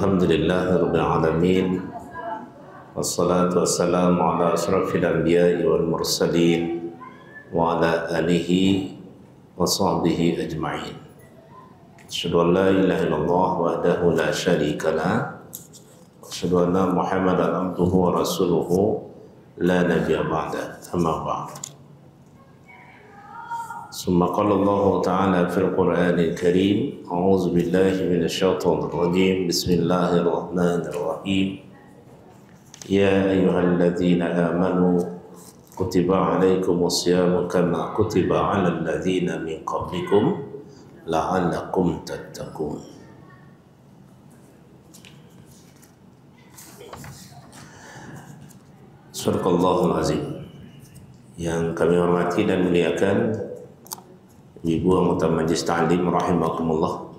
Alhamdulillahirabbil alamin. Wassalatu wassalamu ala asyrafil anbiya'i wal mursalin wa ala alihi wa sahbihi ajma'in. Asyhadu an la ilaha illallah wahdahu la syarika lah. Asyhadu anna Muhammadan abduhu wa rasuluhu la nabiyya ba'da. Amma ba'd. ثم قال الله تعالى في القرآن الكريم أعوذ بالله من الشيطان الرجيم بسم الله الرحمن الرحيم يا أيها الذين آمنوا كتب عليكم الصيام كما كتب على الذين من قبلكم لعلكم تتقون. Suraqallahul Azim. Yang kami hormati dan muliakan Ibu anggota Majlis Ta'lim rahimakumullah,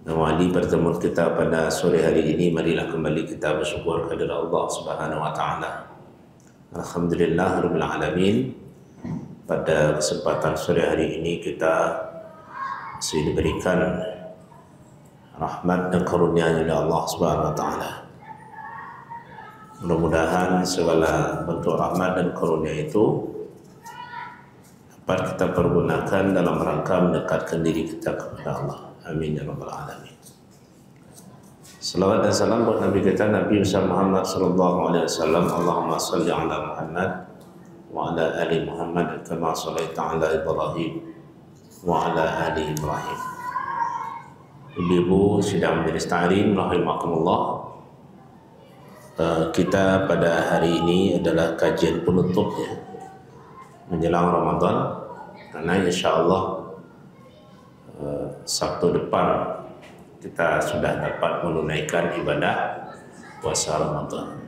dan wali pertemuan kita pada sore hari ini, marilah kembali kita bersyukur kepada Allah Subhanahu wa taala. Alhamdulillahirabbil alamin. Pada kesempatan sore hari ini kita masih diberikan rahmat dan karunia dari Allah Subhanahu wa taala. Mudah-mudahan segala bentuk rahmat dan karunia itu dapat kita pergunakan dalam rangka mendekatkan diri kita kepada Allah. Amin ya rabbal alamin. Salawat dan salam buat Nabi kita Nabi Muhammad sallallahu alaihi wasallam. Allahumma shalli ala Muhammad wa ala ali Muhammad kama shallaita ala Ibrahim wa ala ali Ibrahim. Ibu-ibu sidang Majlis Ta'lim rahimakumullah. Kita pada hari ini adalah kajian penutup ya, menjelang Ramadan, karena insya Allah Sabtu depan kita sudah dapat menunaikan ibadah puasa Ramadan.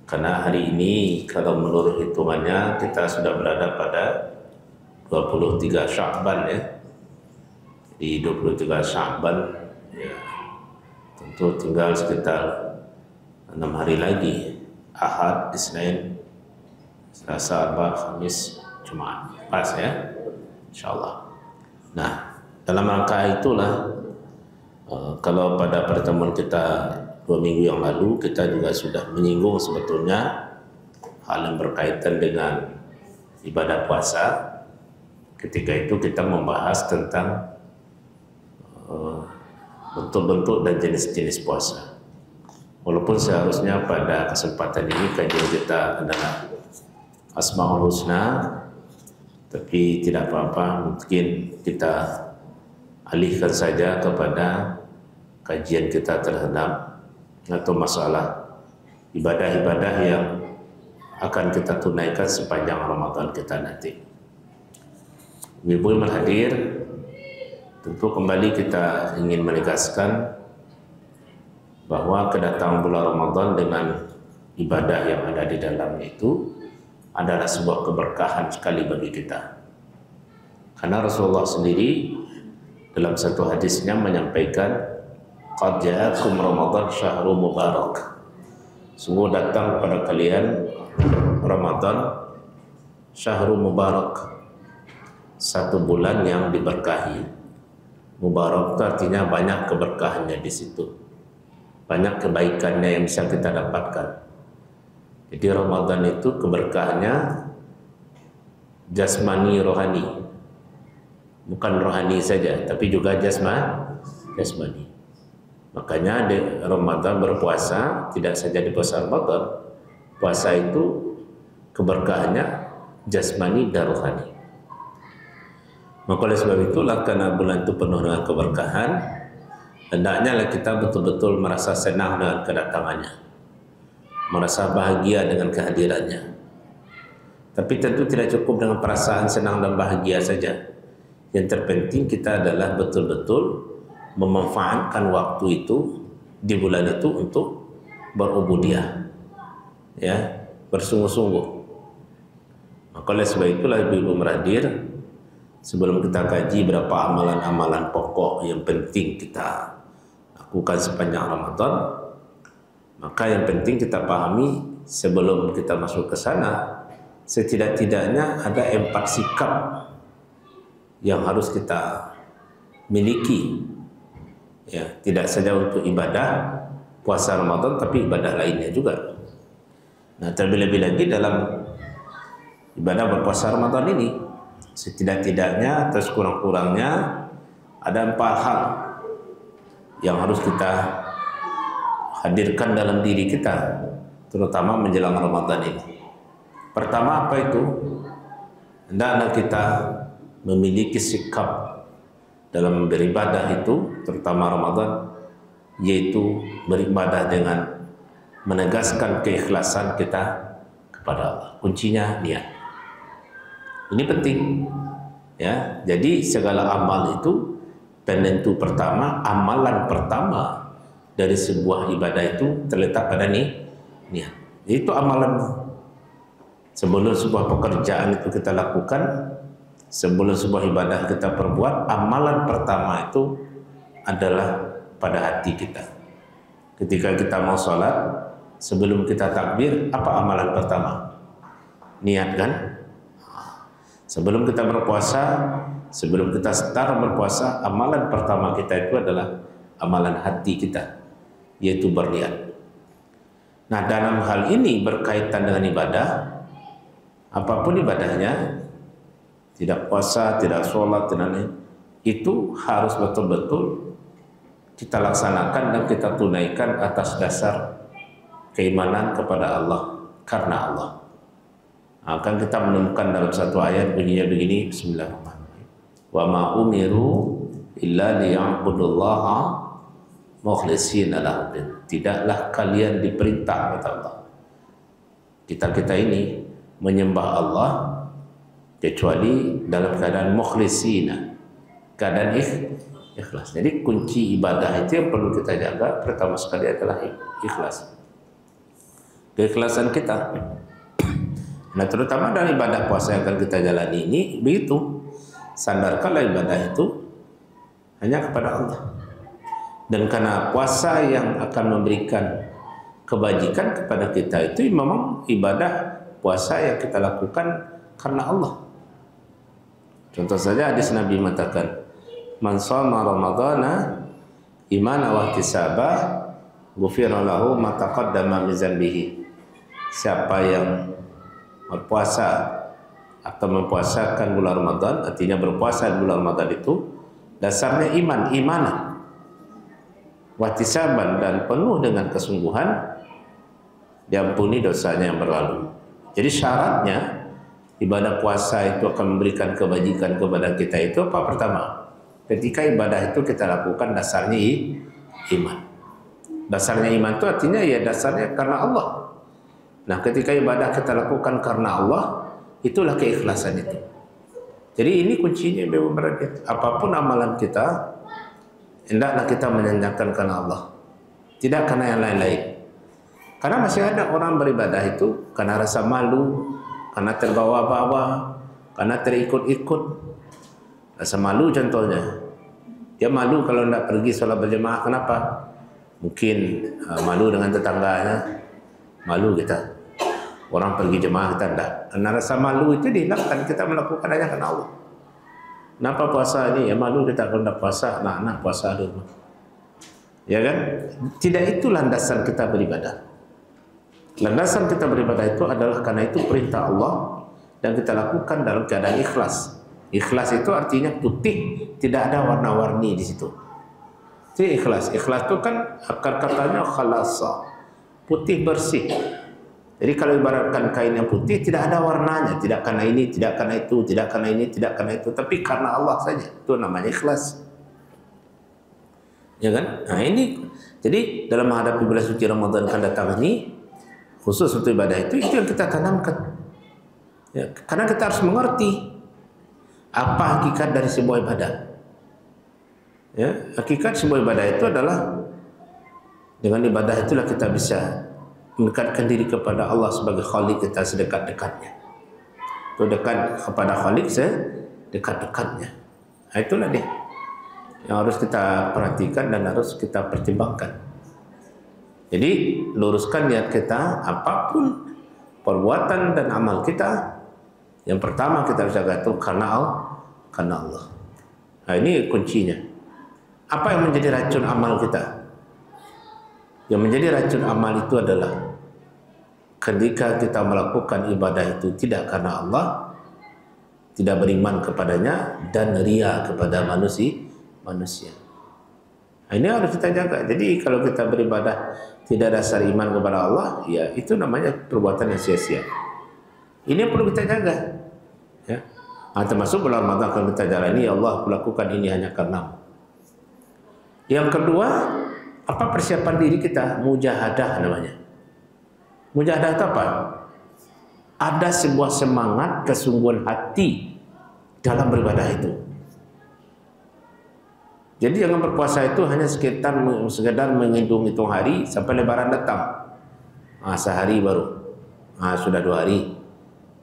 Karena hari ini kalau menurut hitungannya kita sudah berada pada 23 Sya'ban ya. Di 23 Sya'ban ya, tentu tinggal sekitar 6 hari lagi. Ahad, Isnin, Selasa, Rabu, Kamis, Jumat. Pas ya, insyaallah. Nah, dalam rangka itulah kalau pada pertemuan kita 2 minggu yang lalu kita juga sudah menyinggung sebetulnya hal yang berkaitan dengan ibadah puasa. Ketika itu kita membahas tentang bentuk-bentuk dan jenis-jenis puasa. Walaupun seharusnya pada kesempatan ini kajian kita adalah Asmaul Husna, tapi tidak apa-apa, mungkin kita alihkan saja kepada kajian kita terhadap atau masalah ibadah-ibadah yang akan kita tunaikan sepanjang Ramadan kita nanti. Ibu yang hadir, tentu kembali kita ingin menegaskan bahwa kedatangan bulan Ramadan dengan ibadah yang ada di dalamnya itu adalah sebuah keberkahan sekali bagi kita. Karena Rasulullah sendiri dalam satu hadisnya menyampaikan, qad ja'akum Ramadan syahrul mubarak. Sungguh datang kepada kalian Ramadan syahrul mubarak, satu bulan yang diberkahi. Mubarak itu artinya banyak keberkahannya di situ, banyak kebaikannya yang bisa kita dapatkan. Jadi Ramadan itu keberkahannya jasmani rohani, bukan rohani saja, tapi juga jasmani. Makanya di Ramadan berpuasa tidak saja di puasa Ramadan, puasa itu keberkahannya jasmani dan rohani. Maka oleh sebab itulah karena bulan itu penuh dengan keberkahan, hendaknya kita betul-betul merasa senang dengan kedatangannya, merasa bahagia dengan kehadirannya. Tapi tentu tidak cukup dengan perasaan senang dan bahagia saja. Yang terpenting kita adalah betul-betul memanfaatkan waktu itu di bulan itu untuk berubudiah, ya, bersungguh-sungguh. Maka oleh sebab itulah ibu-ibu meradir, sebelum kita kaji berapa amalan-amalan pokok yang penting kita lakukan sepanjang Ramadan, maka yang penting kita pahami sebelum kita masuk ke sana, setidak-tidaknya ada 4 sikap yang harus kita miliki Ya, tidak saja untuk ibadah puasa Ramadan, tapi ibadah lainnya juga. Nah, terlebih lagi dalam ibadah berpuasa Ramadan ini, setidak-tidaknya atau kurang-kurangnya ada 4 hal yang harus kita hadirkan dalam diri kita, terutama menjelang Ramadan ini. Pertama, apa itu? Hendaklah kita memiliki sikap dalam beribadah itu, terutama Ramadan, yaitu beribadah dengan menegaskan keikhlasan kita kepada Allah. Kuncinya niat. Ini penting, ya. Jadi segala amal itu penentu pertama, amalan pertama dari sebuah ibadah itu terletak pada niat. Itu amalan. Sebelum sebuah pekerjaan itu kita lakukan, sebelum sebuah ibadah kita perbuat, amalan pertama itu adalah pada hati kita. Ketika kita mau sholat, sebelum kita takbir, apa amalan pertama? Niat, kan? Sebelum kita berpuasa, sebelum kita start berpuasa, amalan pertama kita itu adalah amalan hati kita, yaitu berniat. Nah, dalam hal ini berkaitan dengan ibadah, apapun ibadahnya, tidak puasa, tidak sholat, tidak lain, itu harus betul-betul kita laksanakan dan kita tunaikan atas dasar keimanan kepada Allah, karena Allah. Akan kita menemukan dalam satu ayat bunyinya begini, Bismillahirrahmanirrahim. Wa ma umiru illa liya'budullaha mukhlishina lahu. Tidaklah kalian diperintah, kata Allah, kita ini menyembah Allah kecuali dalam keadaan mukhlisina, keadaan ikhlas. Jadi kunci ibadah itu yang perlu kita jaga pertama sekali adalah ikhlas, keikhlasan kita. Nah, terutama dalam ibadah puasa yang akan kita jalani ini, begitu, sandarkanlah ibadah itu hanya kepada Allah. Dan karena puasa yang akan memberikan kebajikan kepada kita itu memang ibadah puasa yang kita lakukan karena Allah. Contoh saja hadis Nabi mengatakan, man shoma ramadhana imanan wa ihtisaba ghufira lahu ma taqaddama min dzanbihi. Siapa yang berpuasa atau mempuasakan bulan Ramadan, artinya berpuasa di bulan Ramadan itu dasarnya imanan, wahtisaban, dan penuh dengan kesungguhan, diampuni dosanya yang berlalu. Jadi syaratnya ibadah puasa itu akan memberikan kebajikan kepada kita itu apa? Pertama, ketika ibadah itu kita lakukan dasarnya iman. Dasarnya iman itu artinya ya dasarnya karena Allah. Nah, ketika ibadah kita lakukan karena Allah, itulah keikhlasan itu. Jadi ini kuncinya memang berarti apapun amalan kita, hendaklah kita menyanyikan karena Allah, tidak karena yang lain-lain. Karena masih ada orang beribadah itu karena rasa malu, karena terbawa-bawa, karena terikut-ikut. Rasa malu contohnya, dia malu kalau tidak pergi sholat berjemaah. Kenapa? Mungkin malu dengan tetangganya, malu kita. Orang pergi jemaah kita tidak. Karena rasa malu itu dihilangkan, kita melakukan hanya karena Allah. Kenapa puasa ini? Ya malu kita kalau tidak puasa, anak-anak puasa dulu. Ya kan? Tidak itu landasan kita beribadah. Landasan kita beribadah itu adalah karena itu perintah Allah dan kita lakukan dalam keadaan ikhlas. Ikhlas itu artinya putih, tidak ada warna-warni di situ. Itu ikhlas. Ikhlas itu kan akar katanya khalasa, putih bersih. Jadi kalau ibaratkan kain yang putih tidak ada warnanya, tidak karena ini, tidak karena itu, tidak karena ini, tidak karena itu, tapi karena Allah saja. Itu namanya ikhlas. Ya kan? Nah, ini jadi dalam menghadapi bulan suci Ramadan akan datang ini, khusus untuk ibadah itu yang kita tanamkan. Ya, karena kita harus mengerti apa hakikat dari sebuah ibadah. Ya, hakikat sebuah ibadah itu adalah dengan ibadah itulah kita bisa mendekatkan diri kepada Allah sebagai Khalik kita sedekat-dekatnya. Itu dekat kepada Khalik sedekat-dekatnya. Nah, itulah dia yang harus kita perhatikan dan harus kita pertimbangkan. Jadi luruskan niat kita, apapun perbuatan dan amal kita, yang pertama kita harus jaga itu karena Allah. Nah, ini kuncinya. Apa yang menjadi racun amal kita? Yang menjadi racun amal itu adalah ketika kita melakukan ibadah itu tidak karena Allah, tidak beriman kepadanya, dan ria kepada manusia. Nah, ini harus kita jaga. Jadi kalau kita beribadah tidak dasar iman kepada Allah, ya itu namanya perbuatan yang sia-sia. Ini yang perlu kita jaga. Ya. Nah, termasuk bulan Ramadan kalau kita jalani, ya Allah, aku lakukan ini hanya karena. Yang kedua, apa persiapan diri kita? Mujahadah namanya. Mujahadah itu apa? Ada sebuah semangat, kesungguhan hati dalam beribadah itu. Jadi jangan berpuasa itu hanya sekedar menghitung hari sampai Lebaran datang. Sehari baru. Sudah 2 hari.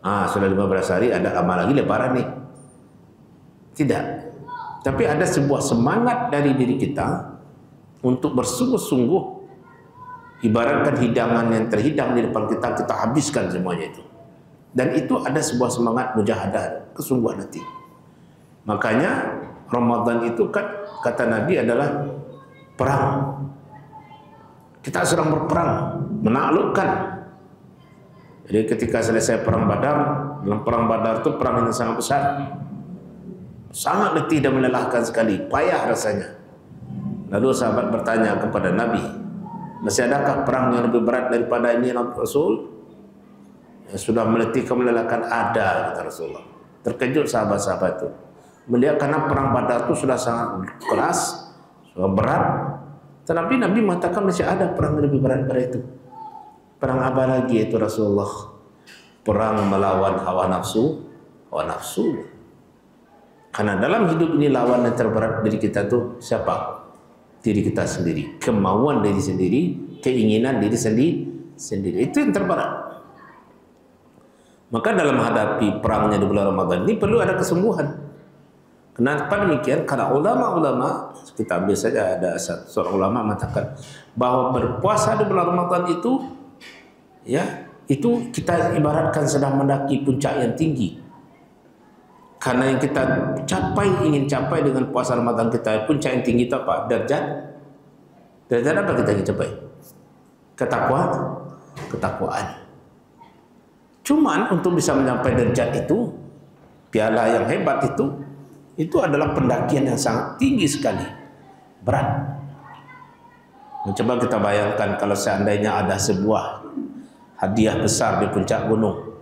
Sudah 15 hari, ada amal lagi Lebaran nih. Tidak. Tapi ada sebuah semangat dari diri kita untuk bersungguh-sungguh, ibaratkan hidangan yang terhidang di depan kita, kita habiskan semuanya itu. Dan itu ada sebuah semangat mujahadah, kesungguhan hati. Makanya Ramadan itu kan kata Nabi adalah perang. Kita sedang berperang, menaklukkan. Jadi ketika selesai perang Badar, dalam perang Badar itu perang yang sangat besar. Sangat letih dan melelahkan sekali, payah rasanya. Lalu sahabat bertanya kepada Nabi, masih adakah perang yang lebih berat daripada ini, Rasul? Yang sudah meletihkan, melelahkan? Ada, kata Rasulullah. Terkejut sahabat-sahabat itu. Melihat karena perang Badar itu sudah sangat keras, sudah berat. Tetapi Nabi mengatakan masih ada perang yang lebih berat dari itu. Perang apa lagi itu Rasulullah? Perang melawan hawa nafsu. Hawa nafsu. Karena dalam hidup ini lawan yang terberat diri kita itu siapa? Diri kita sendiri. Kemauan diri sendiri, keinginan diri sendiri. Itu yang terberat. Maka dalam menghadapi perangnya di bulan Ramadan ini perlu ada kesungguhan. Kenapa demikian? Karena ulama-ulama, kita ambil saja ada seorang ulama mengatakan bahwa berpuasa di bulan Ramadan itu, ya, itu kita ibaratkan sedang mendaki puncak yang tinggi. Karena yang kita ingin capai dengan puasa Ramadan kita, puncak yang tinggi itu apa? Derajat. Derajat apa kita ingin capai? Ketakwaan. Cuman untuk bisa mencapai derajat itu, piala yang hebat itu adalah pendakian yang sangat tinggi sekali, berat. Coba kita bayangkan kalau seandainya ada sebuah hadiah besar di puncak gunung,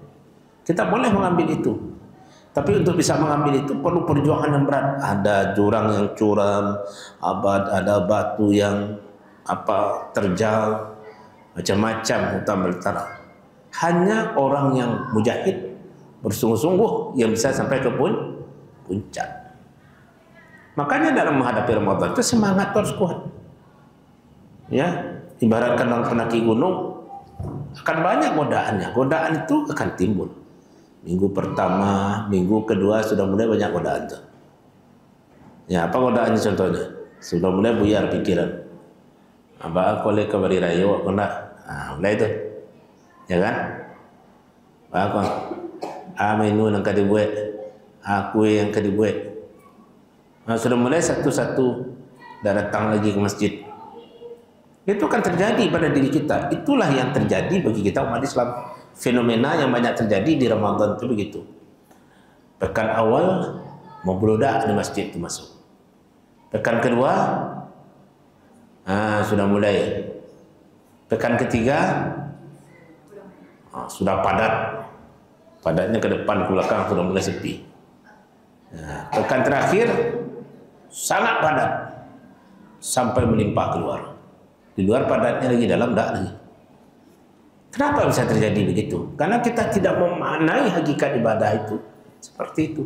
kita boleh mengambil itu. Tapi untuk bisa mengambil itu perlu perjuangan yang berat. Ada jurang yang curam, ada batu yang terjal, macam-macam hutan belantara. Hanya orang yang mujahid bersungguh-sungguh yang bisa sampai ke puncak. Makanya dalam menghadapi Ramadan itu semangat harus kuat. Ya, ibaratkan orang pendaki gunung akan banyak godaannya. Godaan itu akan timbul. Minggu pertama, minggu kedua sudah mulai banyak godaan tuh. Ya, apa godaannya contohnya? Sudah mulai buyar pikiran. Apa kolek kabari rayo kena. Mulai itu. Ya kan? Apa? Menu yang kadibuat, aku yang kadibuat. Sudah mulai satu-satu datang lagi ke masjid. Itu akan terjadi pada diri kita. Itulah yang terjadi bagi kita umat Islam. Fenomena yang banyak terjadi di Ramadan itu begitu. Pekan awal membludak di masjid itu masuk. Pekan kedua sudah mulai. Pekan ketiga sudah padat. Padatnya ke depan ke belakang sudah mulai sepi. Pekan terakhir sangat padat sampai melimpah keluar. Di luar padatnya lagi, dalam tak lagi. Kenapa bisa terjadi begitu? Karena kita tidak memaknai hakikat ibadah itu seperti itu.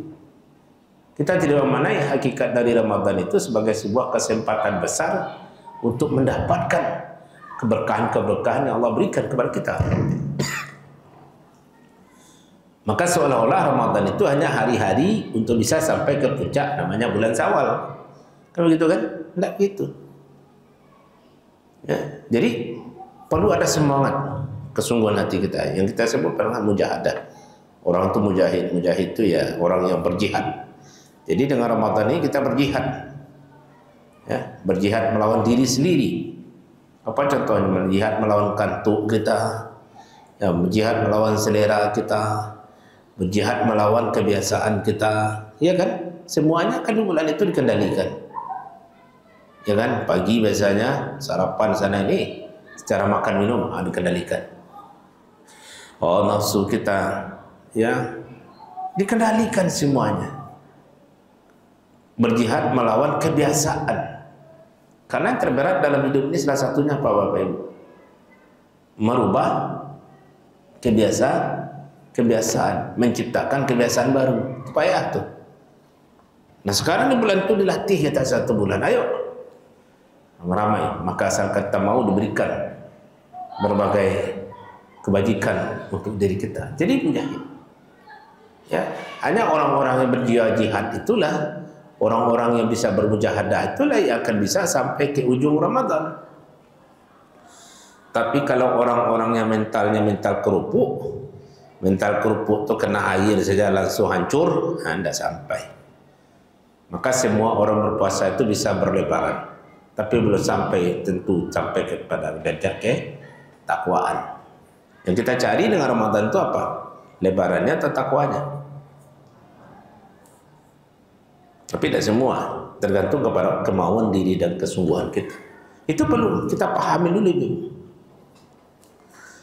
Kita tidak memaknai hakikat dari Ramadan itu sebagai sebuah kesempatan besar untuk mendapatkan keberkahan-keberkahan yang Allah berikan kepada kita. Maka seolah-olah Ramadan itu hanya hari-hari untuk bisa sampai ke puncak namanya bulan Syawal. Kalau gitu kan? Tidak gitu. Ya, jadi perlu ada semangat, kesungguhan hati kita yang kita sebut dengan mujahadah. Orang itu mujahid itu ya orang yang berjihad. Jadi dengan Ramadan ini kita berjihad, ya, berjihad melawan diri sendiri. Apa contohnya? Berjihad melawan kantuk kita, ya, berjihad melawan selera kita, berjihad melawan kebiasaan kita, ya kan? Semuanya kan di bulan itu dikendalikan, ya kan? Pagi biasanya sarapan sana ini, secara makan minum dikendalikan. Oh, nafsu kita, ya, dikendalikan semuanya. Berjihad melawan kebiasaan. Karena yang terberat dalam hidup ini salah satunya apa, Bapak Ibu? Merubah kebiasaan, menciptakan kebiasaan baru. Payah tuh. Nah sekarang di bulan itu dilatih kita 1 bulan. Ayo ramai, maka asal kita mau diberikan berbagai kebajikan untuk diri kita. Jadi mujahid. Ya, hanya orang-orang yang berjihad itulah, orang-orang yang bisa bermujahadah itulah yang akan bisa sampai ke ujung Ramadan. Tapi kalau orang-orang yang mentalnya mental kerupuk itu kena air saja langsung hancur, tidak sampai. Maka semua orang berpuasa itu bisa berlebaran, tapi belum sampai tentu sampai kepada derajat ketakwaan. Yang kita cari dengan Ramadan itu apa? Lebarannya atau takwanya? Tapi tidak semua, tergantung kepada kemauan diri dan kesungguhan kita. Itu perlu kita pahami dulu itu.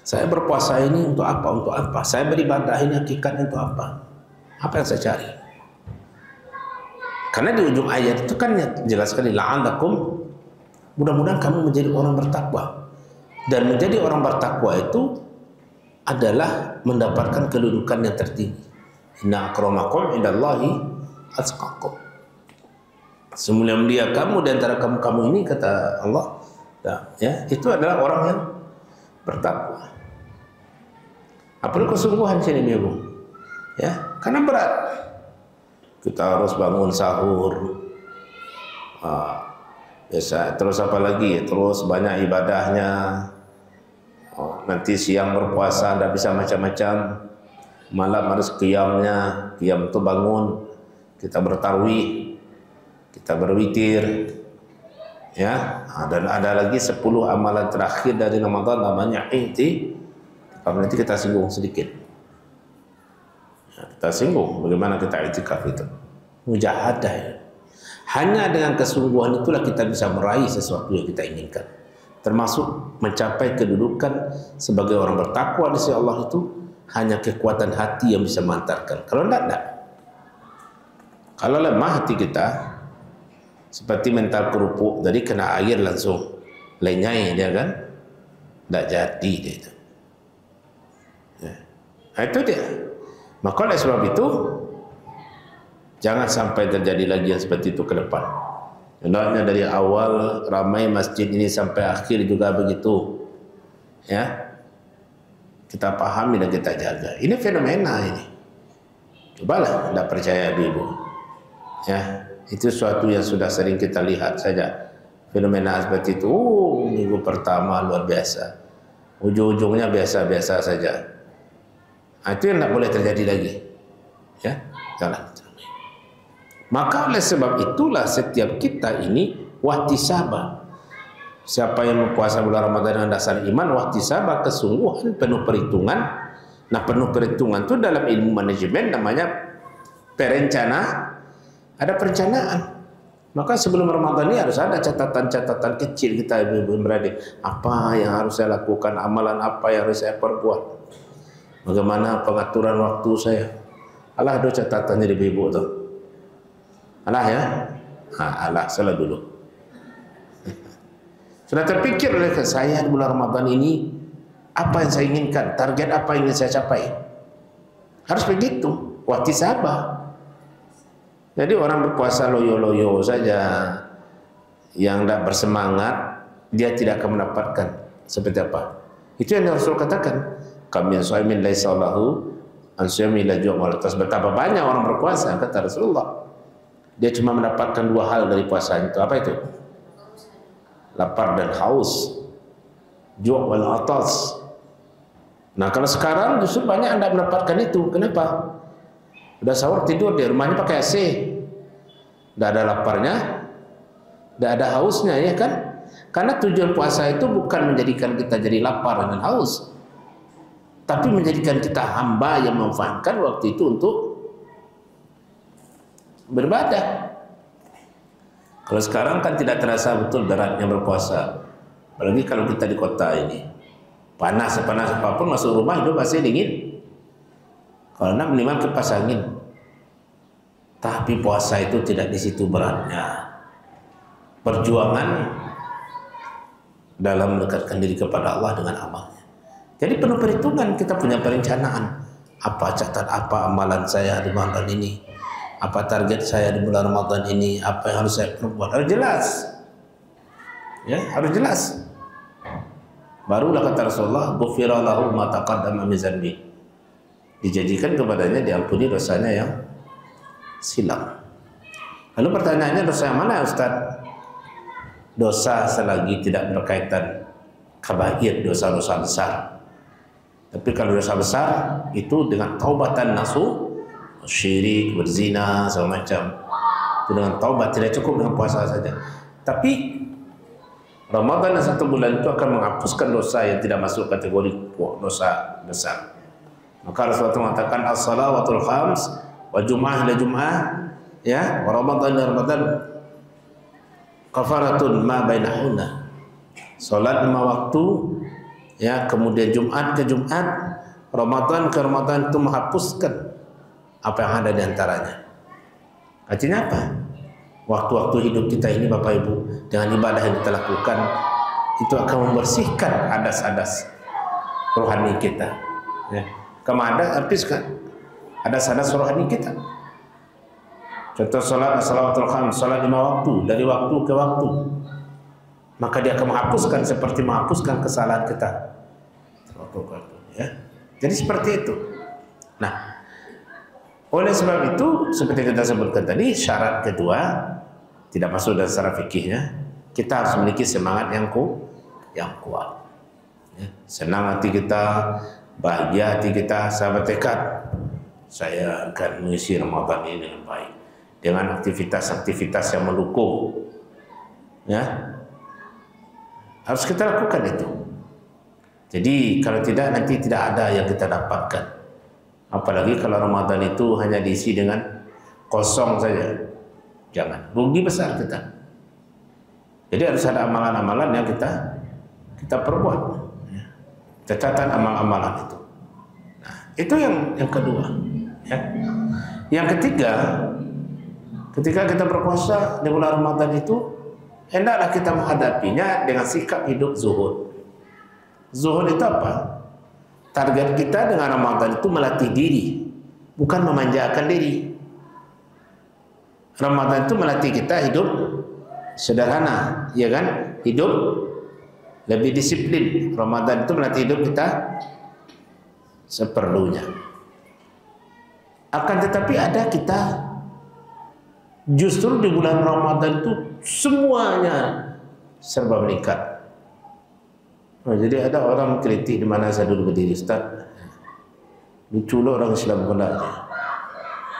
Saya berpuasa ini untuk apa? Untuk apa? Saya beribadah ini hakikatnya untuk apa? Apa yang saya cari? Karena di ujung ayat itu kan jelas sekali, la'allakum, mudah-mudahan kamu menjadi orang bertakwa. Dan menjadi orang bertakwa itu adalah mendapatkan kedudukan yang tertinggi. Inna akramakum indallahi atqakum. Semulia-mulia kamu di antara kamu ini, kata Allah, ya, itu adalah orang yang bertakwa. Apa kesungguhan sini, Ibu? Ya, karena berat. Kita harus bangun sahur. Biasa, terus apa lagi? Terus banyak ibadahnya. Nanti siang berpuasa, tidak bisa macam-macam. Malam harus qiyamnya. Qiyam itu bangun, kita bertarwih, kita berwitir, ya. Dan ada lagi 10 amalan terakhir dari Ramadan namanya i'tikaf. Nanti kita singgung sedikit. Ya, kita singgung bagaimana kita i'tikaf itu. Mujahadah. Ya. Hanya dengan kesungguhan itulah kita bisa meraih sesuatu yang kita inginkan. Termasuk mencapai kedudukan sebagai orang bertakwa di sisi Allah itu hanya kekuatan hati yang bisa mengantarkan. Kalau tidak. Kalau lemah hati kita, seperti mental kerupuk, jadi kena air langsung lenyai dia kan, tidak jadi dia itu. Ya. Nah, itu dia. Maka oleh sebab itu jangan sampai terjadi lagi yang seperti itu ke depan. Hendaknya dari awal ramai masjid ini sampai akhir juga begitu, ya. Kita pahami dan kita jaga. Ini fenomena ini. Cobalah, tidak percaya Ibu, ya. Itu suatu yang sudah sering kita lihat saja. Fenomena seperti itu. Minggu pertama luar biasa, ujung-ujungnya biasa-biasa saja. Nah, itu yang tidak boleh terjadi lagi, ya. Jangan. Maka oleh sebab itulah setiap kita ini wahtisabah. Siapa yang berpuasa bulan Ramadan dengan dasar iman, wahtisabah, kesungguhan, penuh perhitungan. Nah, penuh perhitungan itu dalam ilmu manajemen namanya perencana. Ada perencanaan. Maka sebelum Ramadan ini harus ada catatan-catatan kecil kita, ibu-ibu beradik. Apa yang harus saya lakukan, amalan apa yang harus saya perbuat, bagaimana pengaturan waktu saya. Allah ada catatannya di ibu tuh. Allah ya, Allah salah dulu. Sudah terpikir oleh saya di bulan Ramadan ini apa yang saya inginkan, target apa yang ingin saya capai. Harus begitu, wahtisabah. Jadi orang berpuasa loyo-loyo saja, yang tidak bersemangat, dia tidak akan mendapatkan seperti apa. Itu yang Rasul katakan. Kami shaimin laisa lahu an syami la ju'al. Terus betapa banyak orang berpuasa, kata Rasulullah. Dia cuma mendapatkan 2 hal dari puasa itu. Apa itu? Lapar dan haus. Ju' wal atas. Nah, kalau sekarang justru banyak Anda mendapatkan itu. Kenapa? Udah sahur tidur di rumahnya pakai AC. Tidak ada laparnya, Tidak ada hausnya, ya kan? Karena tujuan puasa itu bukan menjadikan kita jadi lapar dan haus, tapi menjadikan kita hamba yang memanfaatkan waktu itu untuk beribadah. Kalau sekarang kan tidak terasa betul beratnya berpuasa, apalagi kalau kita di kota ini, panas sepanas apapun masuk rumah itu pasti dingin, karena minimal kipas angin. Tapi puasa itu tidak di situ beratnya. Perjuangan dalam mendekatkan diri kepada Allah dengan amalnya. Jadi penuh perhitungan, kita punya perencanaan. Apa catat apa amalan saya di bulan ini? Apa target saya di bulan Ramadan ini? Apa yang harus saya perbuat? Harus jelas. Ya, harus jelas. Barulah kata Rasulullah, "Ghufira lahu ma taqaddama min dzanbi." Dijadikan kepadanya diampuni dosanya yang silam. Lalu pertanyaannya, dosa yang mana, Ustaz? Dosa selagi tidak berkaitan kabair, dosa-dosa besar. Tapi kalau dosa besar itu dengan taubatan nasuh, syirik, berzina, segala macam, itu dengan taubat, tidak cukup dengan puasa saja. Tapi Ramadan yang 1 bulan itu akan menghapuskan dosa yang tidak masuk kategori dosa besar. Maka Rasulullah mengatakan as-salawatul khams wa jum'ah ila jum'ah, ya, wa Ramadan ila Ramadan kafaratun ma bainahunna. Salat 5 waktu, ya, kemudian Jumat ke Jumat, Ramadan ke Ramadan, itu menghapuskan apa yang ada di antaranya. Artinya apa? Waktu-waktu hidup kita ini, Bapak Ibu, dengan ibadah yang kita lakukan, itu akan membersihkan hadas-hadas rohani kita, ya. Kemana habiskan hadas-hadas rohani kita. Contoh salat salawatul khams, salat 5 waktu, dari waktu ke waktu, maka dia akan menghapuskan seperti menghapuskan kesalahan kita. Ya. Jadi seperti itu. Nah, oleh sebab itu, seperti kita sebutkan tadi, syarat kedua tidak masuk dalam secara fikihnya, kita harus memiliki semangat yang kuat. Ya. Senang hati kita, bahagia hati kita, saya bertekad saya akan mengisi Ramadan ini dengan baik, dengan aktivitas-aktivitas yang mendukung, ya, harus kita lakukan itu. Jadi kalau tidak, nanti tidak ada yang kita dapatkan. Apalagi kalau Ramadan itu hanya diisi dengan kosong saja, jangan, rugi besar kita. Jadi harus ada amalan-amalan yang kita perbuat, ya. Catatan amal-amalan itu. Nah, itu yang kedua, ya. Yang ketiga, ketika kita berpuasa di bulan Ramadan itu, hendaklah kita menghadapinya dengan sikap hidup zuhud. Zuhud itu apa? Target kita dengan Ramadan itu melatih diri, bukan memanjakan diri. Ramadan itu melatih kita hidup sederhana, ya kan? Hidup lebih disiplin. Ramadan itu melatih hidup kita seperlunya. Akan tetapi ada kita justru di bulan Ramadan itu semuanya serba meningkat. Oh, jadi ada orang kritik di mana saya dulu berdiri, Ustaz. Lucu loh orang Islam kena.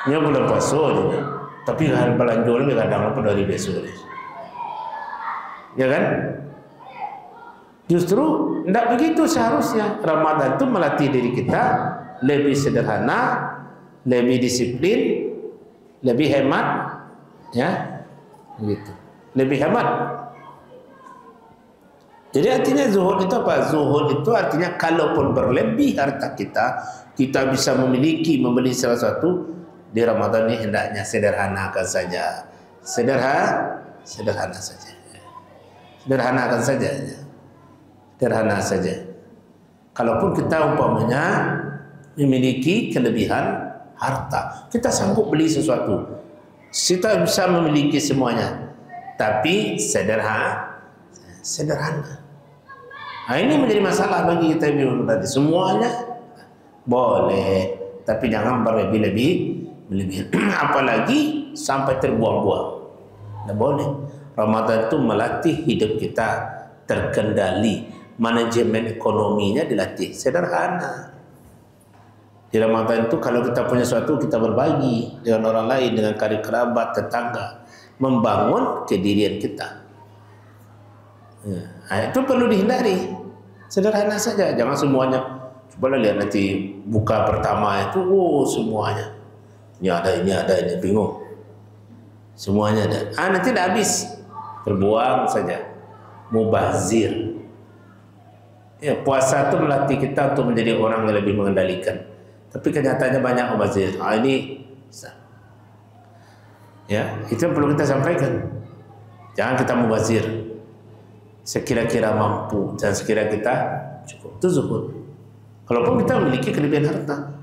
Ini bulan puasa juga, tapi kan belanjol lebih kadang apa dari besok. Ya kan? Justru tidak begitu seharusnya. Ramadan itu melatih diri kita lebih sederhana, lebih disiplin, lebih hemat, ya, gitu. Lebih hemat. Jadi artinya zuhud itu apa? Zuhud itu artinya kalaupun berlebih harta kita, kita bisa membeli sesuatu di Ramadan ini, hendaknya sederhanakan saja. Sederhana saja. Sederhanakan saja. Sederhana saja. Kalaupun kita umpamanya memiliki kelebihan harta, kita sanggup beli sesuatu, kita bisa memiliki semuanya, tapi sederhana. Nah, ini menjadi masalah bagi kita yang tadi. Semuanya boleh, tapi jangan berlebih-lebih, apalagi sampai terbuang-buang. Tidak boleh. Ramadan itu melatih hidup kita terkendali, manajemen ekonominya dilatih sederhana. Di Ramadan itu kalau kita punya sesuatu, kita berbagi dengan orang lain, dengan karib kerabat, tetangga, membangun kedirian kita. Ya. Nah, itu perlu dihindari. Sederhana saja, jangan semuanya. Coba lihat nanti buka pertama itu, semuanya. Ini ada, ini bingung. Semuanya ada. Nanti dah habis. Terbuang saja. Mubazir. Ya, puasa itu melatih kita untuk menjadi orang yang lebih mengendalikan. Tapi kenyataannya banyak mubazir. Ini ya, itu yang perlu kita sampaikan. Jangan kita mubazir. Sekira-kira mampu dan sekira kita cukup. Itu zuhud. Kalaupun kita memiliki kelebihan harta.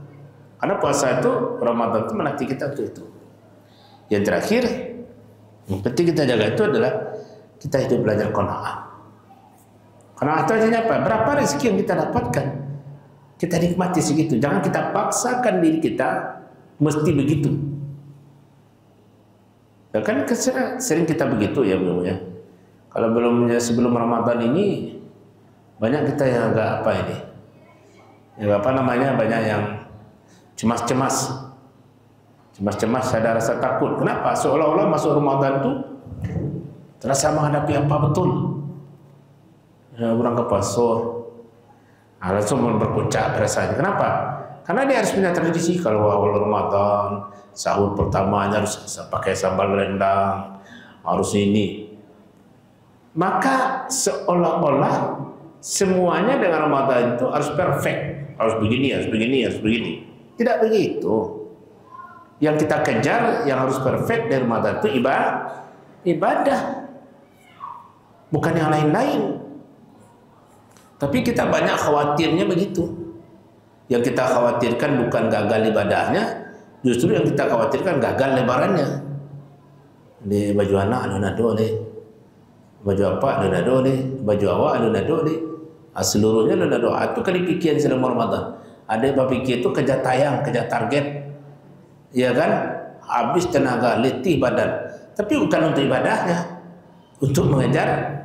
Karena puasa itu, Ramadan itu melatih kita untuk itu. Yang terakhir, yang penting kita jaga itu adalah kita hidup belajar qanaah. Qanaah itu artinya apa? Berapa rezeki yang kita dapatkan, kita nikmati segitu. Jangan kita paksakan diri kita mesti begitu. Ya kan sering kita begitu ya, Bu ya. Kalau sebelum Ramadan ini banyak kita yang agak apa ini, yang apa namanya, banyak yang cemas-cemas, ada rasa takut. Kenapa? Seolah-olah masuk Ramadan itu terasa menghadapi apa betul. Ya, orang ke pasar, langsung berpuncak rasanya. Kenapa? Karena dia harus punya tradisi. Kalau awal Ramadan, sahur pertamanya harus pakai sambal rendang, harus ini. Maka seolah-olah semuanya dengan Ramadan itu harus perfect, harus begini, harus begini, harus begini. Tidak begitu. Yang kita kejar yang harus perfect dari Ramadan itu ibadah, bukan yang lain-lain. Tapi kita banyak khawatirnya begitu. Yang kita khawatirkan bukan gagal ibadahnya, justru yang kita khawatirkan gagal lebarannya. Di baju anak nado deh, baju apa nado deh, baju awak nado deh. Seluruhnya nado. Itu kan dipikir selama Ramadan. Ada yang berpikir itu kejar tayang, kejar target, ya kan? Habis tenaga, letih badan. Tapi bukan untuk ibadahnya, untuk mengejar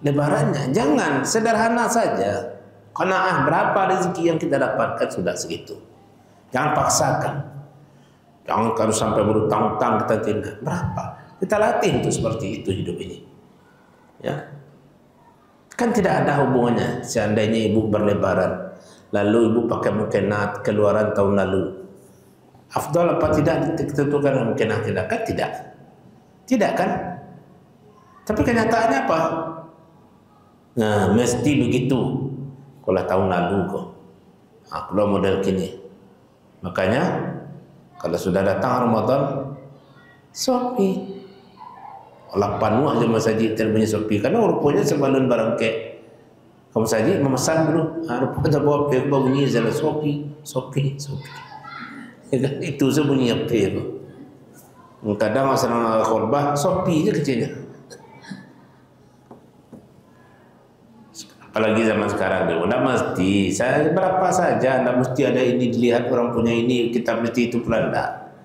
lebarannya. Jangan, sederhana saja. Qanaah, berapa rezeki yang kita dapatkan sudah segitu. Jangan paksakan. Jangan harus sampai berutang-utang kita tidak. Berapa? Kita latih untuk seperti itu hidup ini. Ya. Kan tidak ada hubungannya seandainya ibu berlebaran, lalu ibu pakai mukenat keluaran tahun lalu. Afdal apa tidak ditentukan mukenat tidak? Kan tidak. Tidak kan? Tapi kenyataannya apa? Nah, mesti begitu. Kalau tahun lalu kok. Kalau model kini. Makanya kalau sudah datang Ramadan, Shopee. Olah panuh aja masjid terpunya Shopee. Karena rupanya sebalun barang kek. Kamu saja memesan dulu. Rupanya bawa pek bunyi jalan Shopee. Itu sebunyi apa itu. Kadang masalah khutbah Shopee je kecilnya. Apalagi zaman sekarang dulu, tidak mesti. Saya berapa saja, tidak mesti ada ini dilihat orang punya ini, kita mesti itu pula tidak.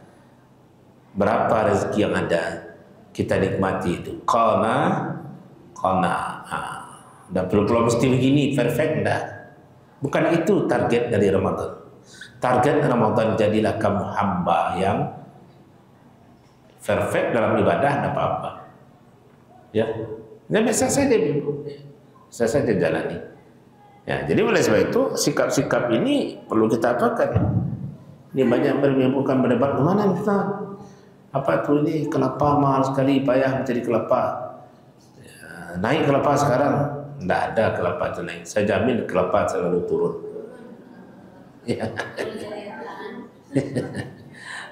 Berapa rezeki yang ada, kita nikmati itu. Qana, tidak perlu mesti begini, perfect, tidak. Bukan itu target dari Ramadan. Target Ramadan jadilah kamu hamba yang perfect dalam ibadah, tidak apa-apa. Ya, biasa saja ibu. Saya saja jalani. Ya, jadi oleh sebab itu sikap-sikap ini perlu kita apakan. Ini banyak menimbulkan berdebat mana kita. Apa tuh ini kelapa mahal sekali, payah mencari kelapa. Ya, naik kelapa sekarang, tidak ada kelapa itu naik. Saya jamin kelapa selalu turun. Ya.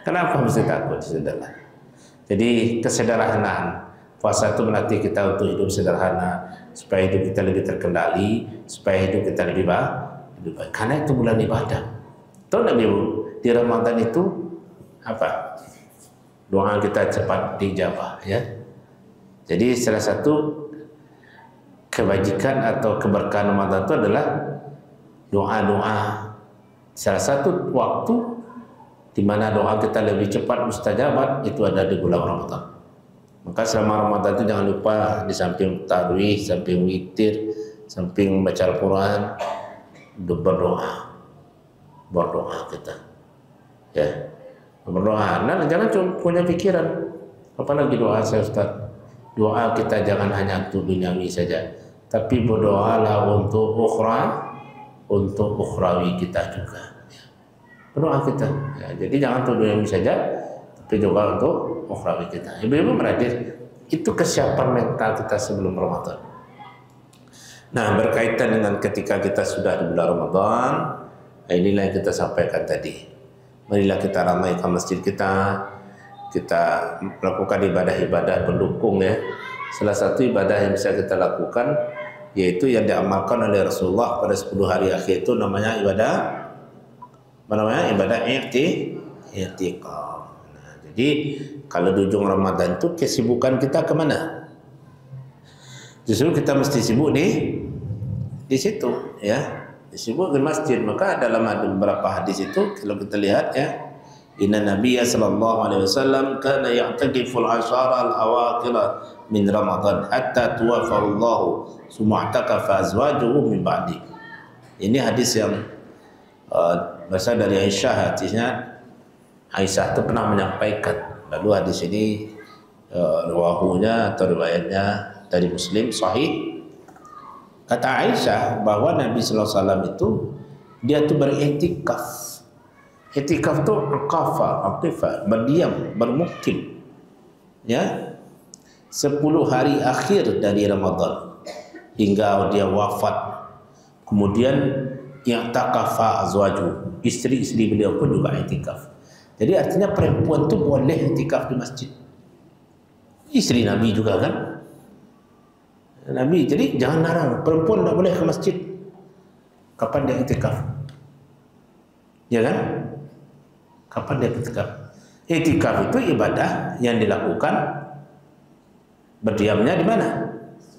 Kenapa mesti takut? Sudahlah. Jadi kesederhanaan. Puasa itu melatih kita untuk hidup sederhana, supaya hidup kita lebih terkendali, supaya hidup kita lebih baik. Karena itu bulan ibadah. Tahu tak Ibu, di Ramadan itu apa? Doa kita cepat dijabah, ya. Jadi salah satu kebajikan atau keberkahan Ramadan itu adalah doa-doa. Salah satu waktu di mana doa kita lebih cepat mustajabat itu ada di bulan Ramadan. Maka selama Ramadan itu jangan lupa di samping tarawih, samping witir, samping baca Al-Quran, berdoa kita, ya berdoa. Nah, jangan cuma punya pikiran, apalagi doa saya Ustaz. doa kita jangan hanya untuk duniawi saja, tapi berdoalah untuk ukhrawi kita juga. Berdoa kita. Ya, jadi jangan untuk duniawi saja, tapi juga untuk ukhrawi kita. Ibu-ibu meradir, itu kesiapan mental kita sebelum Ramadan. Nah, berkaitan dengan ketika kita sudah di bulan Ramadan, inilah yang kita sampaikan tadi. Marilah kita ramaikan masjid kita melakukan ibadah-ibadah pendukung ya. Salah satu ibadah yang bisa kita lakukan yaitu yang diamalkan oleh Rasulullah pada 10 hari akhir itu namanya ibadah i'tikaf. Nah, jadi kalau di ujung Ramadan itu kesibukan kita kemana? Justru kita mesti sibuk di situ ya, disibuk di masjid. Maka dalam beberapa hadis itu kalau kita lihat ya, Inna Nabiyya sallallahu alaihi wasallam kana ya'takiful ashara al-awakhir min Ramadan hatta tuwaffahu Allah summa i'takafa azwajuhu min ba'di. Ini hadis yang berasal dari Aisyah. Aisyah itu pernah menyampaikan. Lalu hadis ini riwayatnya atau riwayatnya dari Muslim sahih. Kata Aisyah bahwa Nabi sallallahu alaihi wasallam itu dia tuh beriktikaf. Iktikaf itu aqafa, berdiam, bermukim ya 10 hari akhir dari Ramadan hingga dia wafat. Kemudian yang takafa azwaju, istri-istri beliau pun juga iktikaf. Jadi artinya perempuan itu boleh iktikaf di masjid. Istri Nabi juga kan, Nabi. Jadi jangan larang perempuan, tidak boleh ke masjid. Kapan dia iktikaf? Ya kan? Kapan dia iktikaf? Iktikaf itu ibadah yang dilakukan berdiamnya di mana?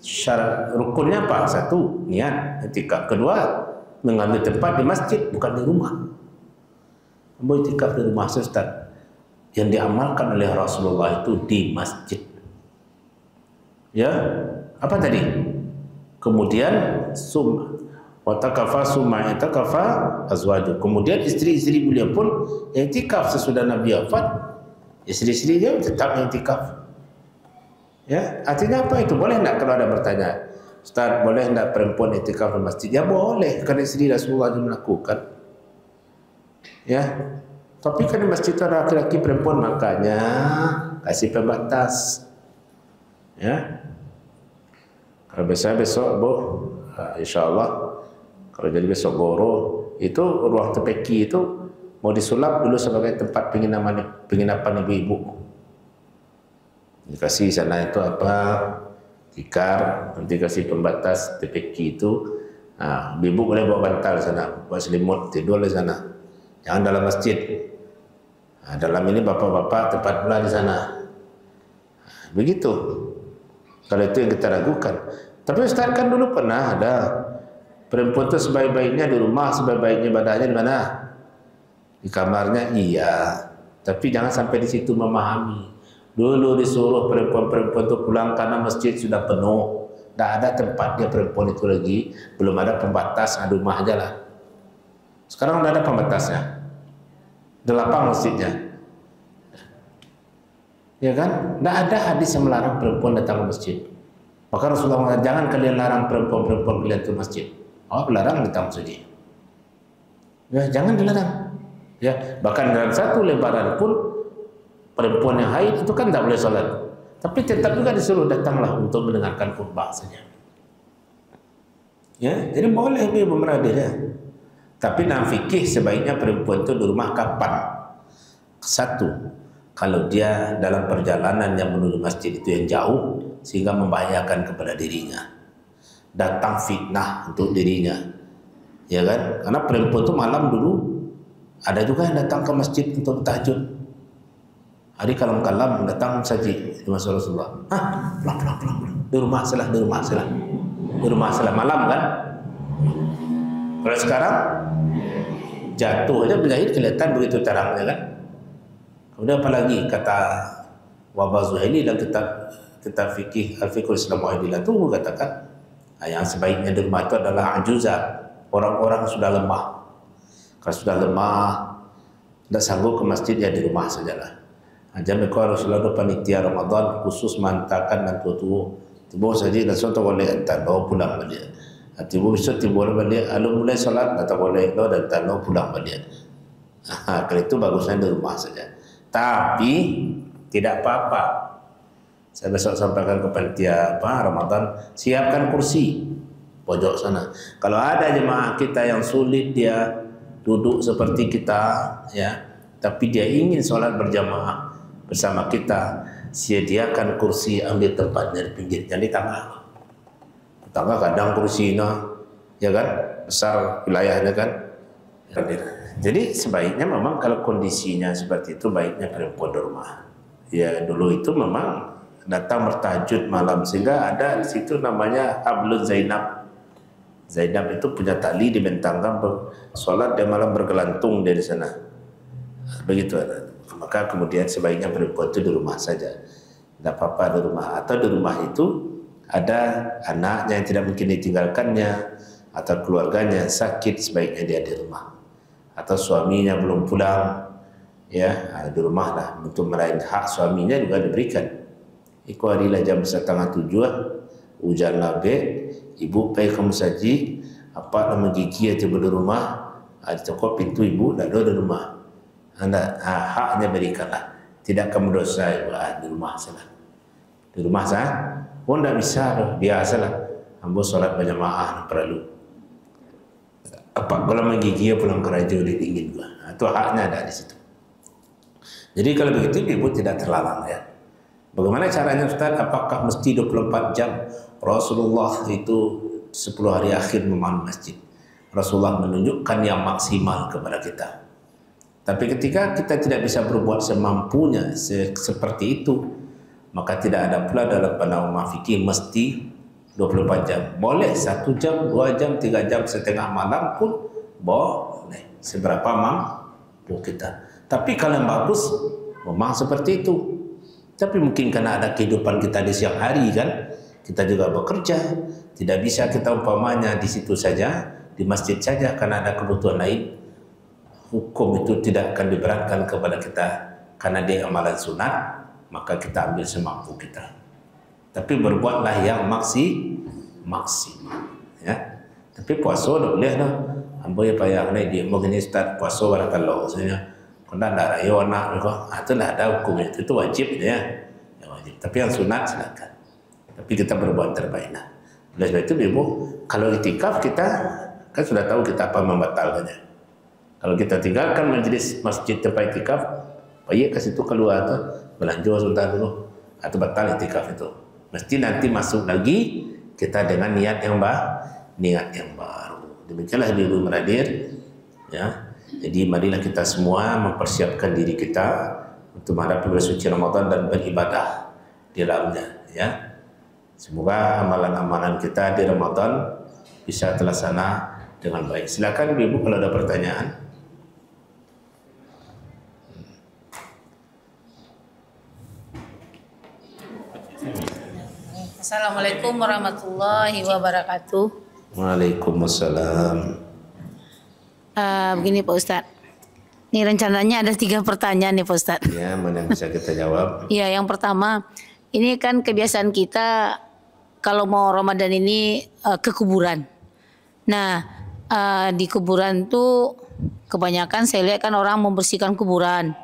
Syarat rukunnya apa? Satu, niat iktikaf. Kedua, mengambil tempat di masjid, bukan di rumah. Ambil iktikaf di rumah, Ustaz. Yang diamalkan oleh Rasulullah itu di masjid. Ya, apa tadi? Kemudian watakafa summa i'takafa azwaju. Kemudian istri-istri beliau pun i'tikaf sesudah Nabi wafat. Istri-istri dia tetap i'tikaf. Ya, artinya apa itu? Boleh enggak kalau ada bertanya, Ustaz, boleh enggak perempuan i'tikaf di masjid? Ya boleh, karena istri Rasulullah juga melakukan. Ya. Tapi kan di masjid itu ada laki-laki perempuan, makanya kasih pembatas. Ya. Kalau besok Bu, insyaallah kalau jadi besok Goro itu ruang tepeki itu mau disulap dulu sebagai tempat penginapan ibu-ibu. Dikasih sana itu apa, tikar, nanti kasih pembatas tepeki itu. Nah, ibu boleh bawa bantal sana, bawa selimut, tidur di sana. Jangan dalam masjid. Nah, dalam ini bapak-bapak tempat pula di sana. Begitu. Kalau itu yang kita ragukan. Tapi Ustaz kan dulu pernah ada perempuan itu sebaik-baiknya di rumah, sebaik-baiknya ibadahnya di mana? Di kamarnya, iya. Tapi jangan sampai di situ memahami. Dulu disuruh perempuan-perempuan itu pulang karena masjid sudah penuh. Tidak ada tempat dia perempuan itu lagi. Belum ada pembatas, di rumah aja lah. Sekarang sudah ada pembatasnya. Di lapang masjidnya. Ya kan? Tidak ada hadis yang melarang perempuan datang ke masjid. Maka Rasulullah mengatakan, jangan kalian larang perempuan-perempuan kalian ke masjid. Oh, larang datang masjid. Ya, jangan dilarang. Ya, bahkan dalam satu lembaran pun perempuan yang haid itu kan tak boleh sholat. Tapi tetap juga disuruh datanglah untuk mendengarkan khutbah saja. Ya, jadi boleh ibu meradir ya. Tapi dalam fikih sebaiknya perempuan itu di rumah kapan? Satu, kalau dia dalam perjalanan yang menuju masjid itu yang jauh sehingga membahayakan kepada dirinya, datang fitnah untuk dirinya, ya kan? Karena perempuan itu malam dulu ada juga yang datang ke masjid untuk tahajud. Hari kalam-kalam datang saja di masjid Rasulullah. Pulang. Di rumah salah malam kan? Kalau sekarang jatuh aja berjahit kelihatan begitu terangnya kan? Kemudian apalagi kata Wabah Zuhaili dalam kitab fikih Al-Fiqhul Islam Wa'idillah itu katakan yang sebaiknya di rumah itu adalah ajuzat, orang-orang sudah lemah. Kalau sudah lemah tidak sanggup ke masjid, ya di rumah sajalah. Jam ko Rasulullah do panitia Ramadan khusus mantakan dan tutu tibo saja langsung to boleh entar bawa pulang balik. Tibo bisa tibo balik alun mulai salat atau boleh do dan entar pulang balik. Kalau itu bagusnya di rumah saja. Tapi tidak apa-apa. Saya besok sampaikan ke panitia Ramadan, siapkan kursi pojok sana. Kalau ada jemaah kita yang sulit dia duduk seperti kita, ya, tapi dia ingin sholat berjamaah bersama kita, sediakan kursi, ambil tempatnya di pinggir, jangan di tengah. Tengah kadang kursinya, ya kan, besar wilayahnya kan. Jadi sebaiknya memang kalau kondisinya seperti itu, baiknya perempuan di rumah. Ya dulu itu memang datang bertahajud malam, sehingga ada di situ namanya Hablul Zainab. Zainab itu punya tali dibentangkan, sholat dia malam bergelantung dari sana. Begitu. Maka kemudian sebaiknya perempuan itu di rumah saja. Tidak apa-apa di rumah. Atau di rumah itu ada anaknya yang tidak mungkin ditinggalkannya, atau keluarganya sakit, sebaiknya dia di rumah. Atau suaminya belum pulang, ya di rumah lah, untuk meraih hak suaminya juga diberikan. Iku harilah jam 6:30 hujan labe, ibu pergi kamu saji apa nama gigi aja di rumah, ada toko pintu ibu dah di rumah. Anda haknya berikanlah, tidak kamu dosa ibu di rumah sana. Di rumah sana, pun tidak bisa biasalah. Ambo sholat berjamaah perlu. Apa kalau menggigi pulang kerja dingin gua, itu haknya ada di situ. Jadi kalau begitu ibu tidak terlarang ya. Bagaimana caranya Ustaz? Apakah mesti 24 jam? Rasulullah itu 10 hari akhir memandu masjid. Rasulullah menunjukkan yang maksimal kepada kita. Tapi ketika kita tidak bisa berbuat semampunya seperti itu, maka tidak ada pula dalam pandangan fikih mesti 24 jam. Boleh 1 jam, 2 jam, 3 jam, setengah malam pun boleh. Seberapa mampu kita. Tapi kalau yang bagus, memang seperti itu. Tapi mungkin karena ada kehidupan kita di siang hari kan, kita juga bekerja, tidak bisa kita umpamanya di situ saja, di masjid saja, karena ada kebutuhan lain. Hukum itu tidak akan diberatkan kepada kita karena dia amalan sunat, maka kita ambil semampu kita. Tapi berbuatlah yang maksimal, ya. Tapi puasa dah boleh lah. Ambo ya payah ni dia mau gini start puasa barakallahu sebenarnya. Kena ada rayo anak juga, itulah ada hukum itu wajib ya, wajib. Tapi yang sunat silakan. Tapi kita berbuat terbaik lah. Oleh sebab itu ibu, kalau itikaf kita kan sudah tahu kita apa membatalkannya. Kalau kita tinggalkan majlis masjid tempat itikaf, baik ke situ keluar atau belanja sebentar dulu atau batal itikaf itu. Mesti nanti masuk lagi kita dengan niat yang baru. Demikianlah ibu meradir, ya. Jadi marilah kita semua mempersiapkan diri kita untuk menghadapi bulan suci Ramadan dan beribadah di dalamnya, ya. Semoga amalan-amalan kita di Ramadan bisa terlaksana dengan baik. Silakan Ibu kalau ada pertanyaan. Assalamualaikum warahmatullahi wabarakatuh. Waalaikumsalam. Begini Pak Ustadz, ini rencananya ada 3 pertanyaan nih Pak Ustadz. Ya, mana yang bisa kita jawab? Iya, yang pertama, ini kan kebiasaan kita kalau mau Ramadan ini ke kuburan. Nah, di kuburan tuh kebanyakan saya lihat kan orang membersihkan kuburan.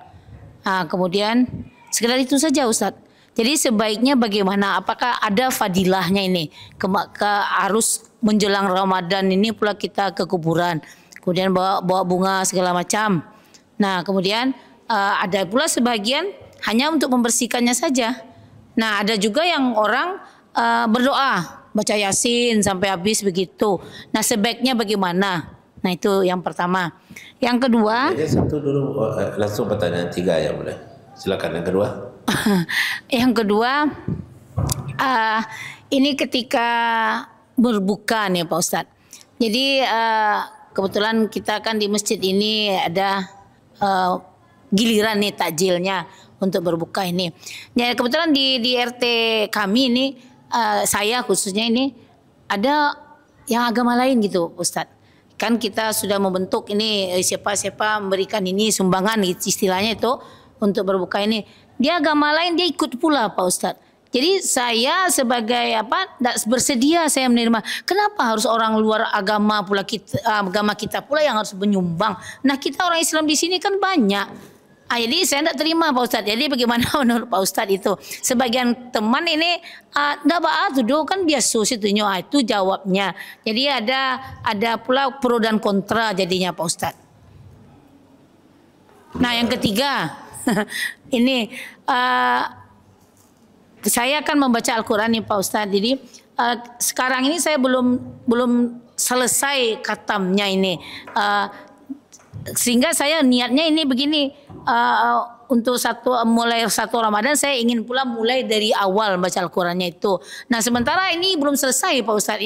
Nah, kemudian sekedar itu saja Ustadz. Jadi sebaiknya bagaimana? Apakah ada fadilahnya ini? Harus menjelang Ramadan ini pula kita ke kuburan. Kemudian bawa bunga segala macam. Nah, kemudian ada pula sebagian hanya untuk membersihkannya saja. Nah, ada juga yang orang berdoa, baca Yasin sampai habis begitu. Nah, sebaiknya bagaimana? Nah, itu yang pertama. Yang kedua, Jadi satu dulu, langsung pertanyaan 3 ya boleh. Silakan yang kedua. yang kedua, ini ketika berbuka nih Pak Ustadz. Jadi kebetulan kita kan di masjid ini ada giliran nih takjilnya untuk berbuka ini. Ya kebetulan di RT kami ini saya khususnya ini ada yang agama lain gitu Ustadz. Kan kita sudah membentuk ini siapa memberikan ini sumbangan istilahnya itu untuk berbuka ini. dia agama lain dia ikut pula Pak Ustadz. Jadi saya sebagai tidak bersedia saya menerima. Kenapa harus orang luar agama pula agama kita pula yang harus menyumbang? Nah kita orang Islam di sini kan banyak. Jadi saya tidak terima Pak Ustadz. Jadi bagaimana menurut Pak Ustadz itu? Sebagian teman ini tidak tuh kan biasa situnya itu jawabnya. Jadi ada pula pro dan kontra jadinya Pak Ustadz. Nah yang ketiga ini saya akan membaca Al-Quran nih Pak Ustadz. Jadi sekarang ini saya belum selesai khatamnya ini. Sehingga saya niatnya ini begini, untuk mulai satu Ramadan saya ingin pula mulai dari awal baca Al-Qurannya itu. Nah sementara ini belum selesai Pak Ustadz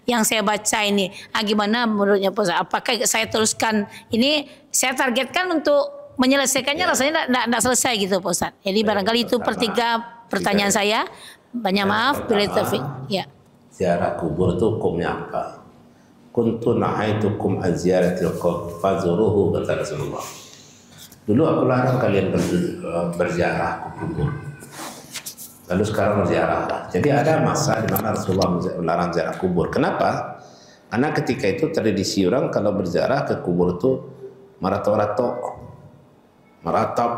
yang saya baca ini. Gimana menurutnya Pak Ustadz? Apakah saya teruskan ini? Saya targetkan untuk menyelesaikannya rasanya tidak selesai gitu Pak Ustadz. Jadi barangkali itu pertanyaan saya. Banyak maaf bila taufik. Ya. Ziarah kubur itu hukumnya apa? Kuntu nahaitukum an ziyaratil qabr fazuruhu kata Rasulullah. Dulu aku larang kalian berziarah ke kubur. Lalu sekarang berziarah. Jadi ada masa di mana Rasulullah melarang ziarah kubur. Kenapa? Karena ketika itu tradisi orang kalau berziarah ke kubur itu meratap,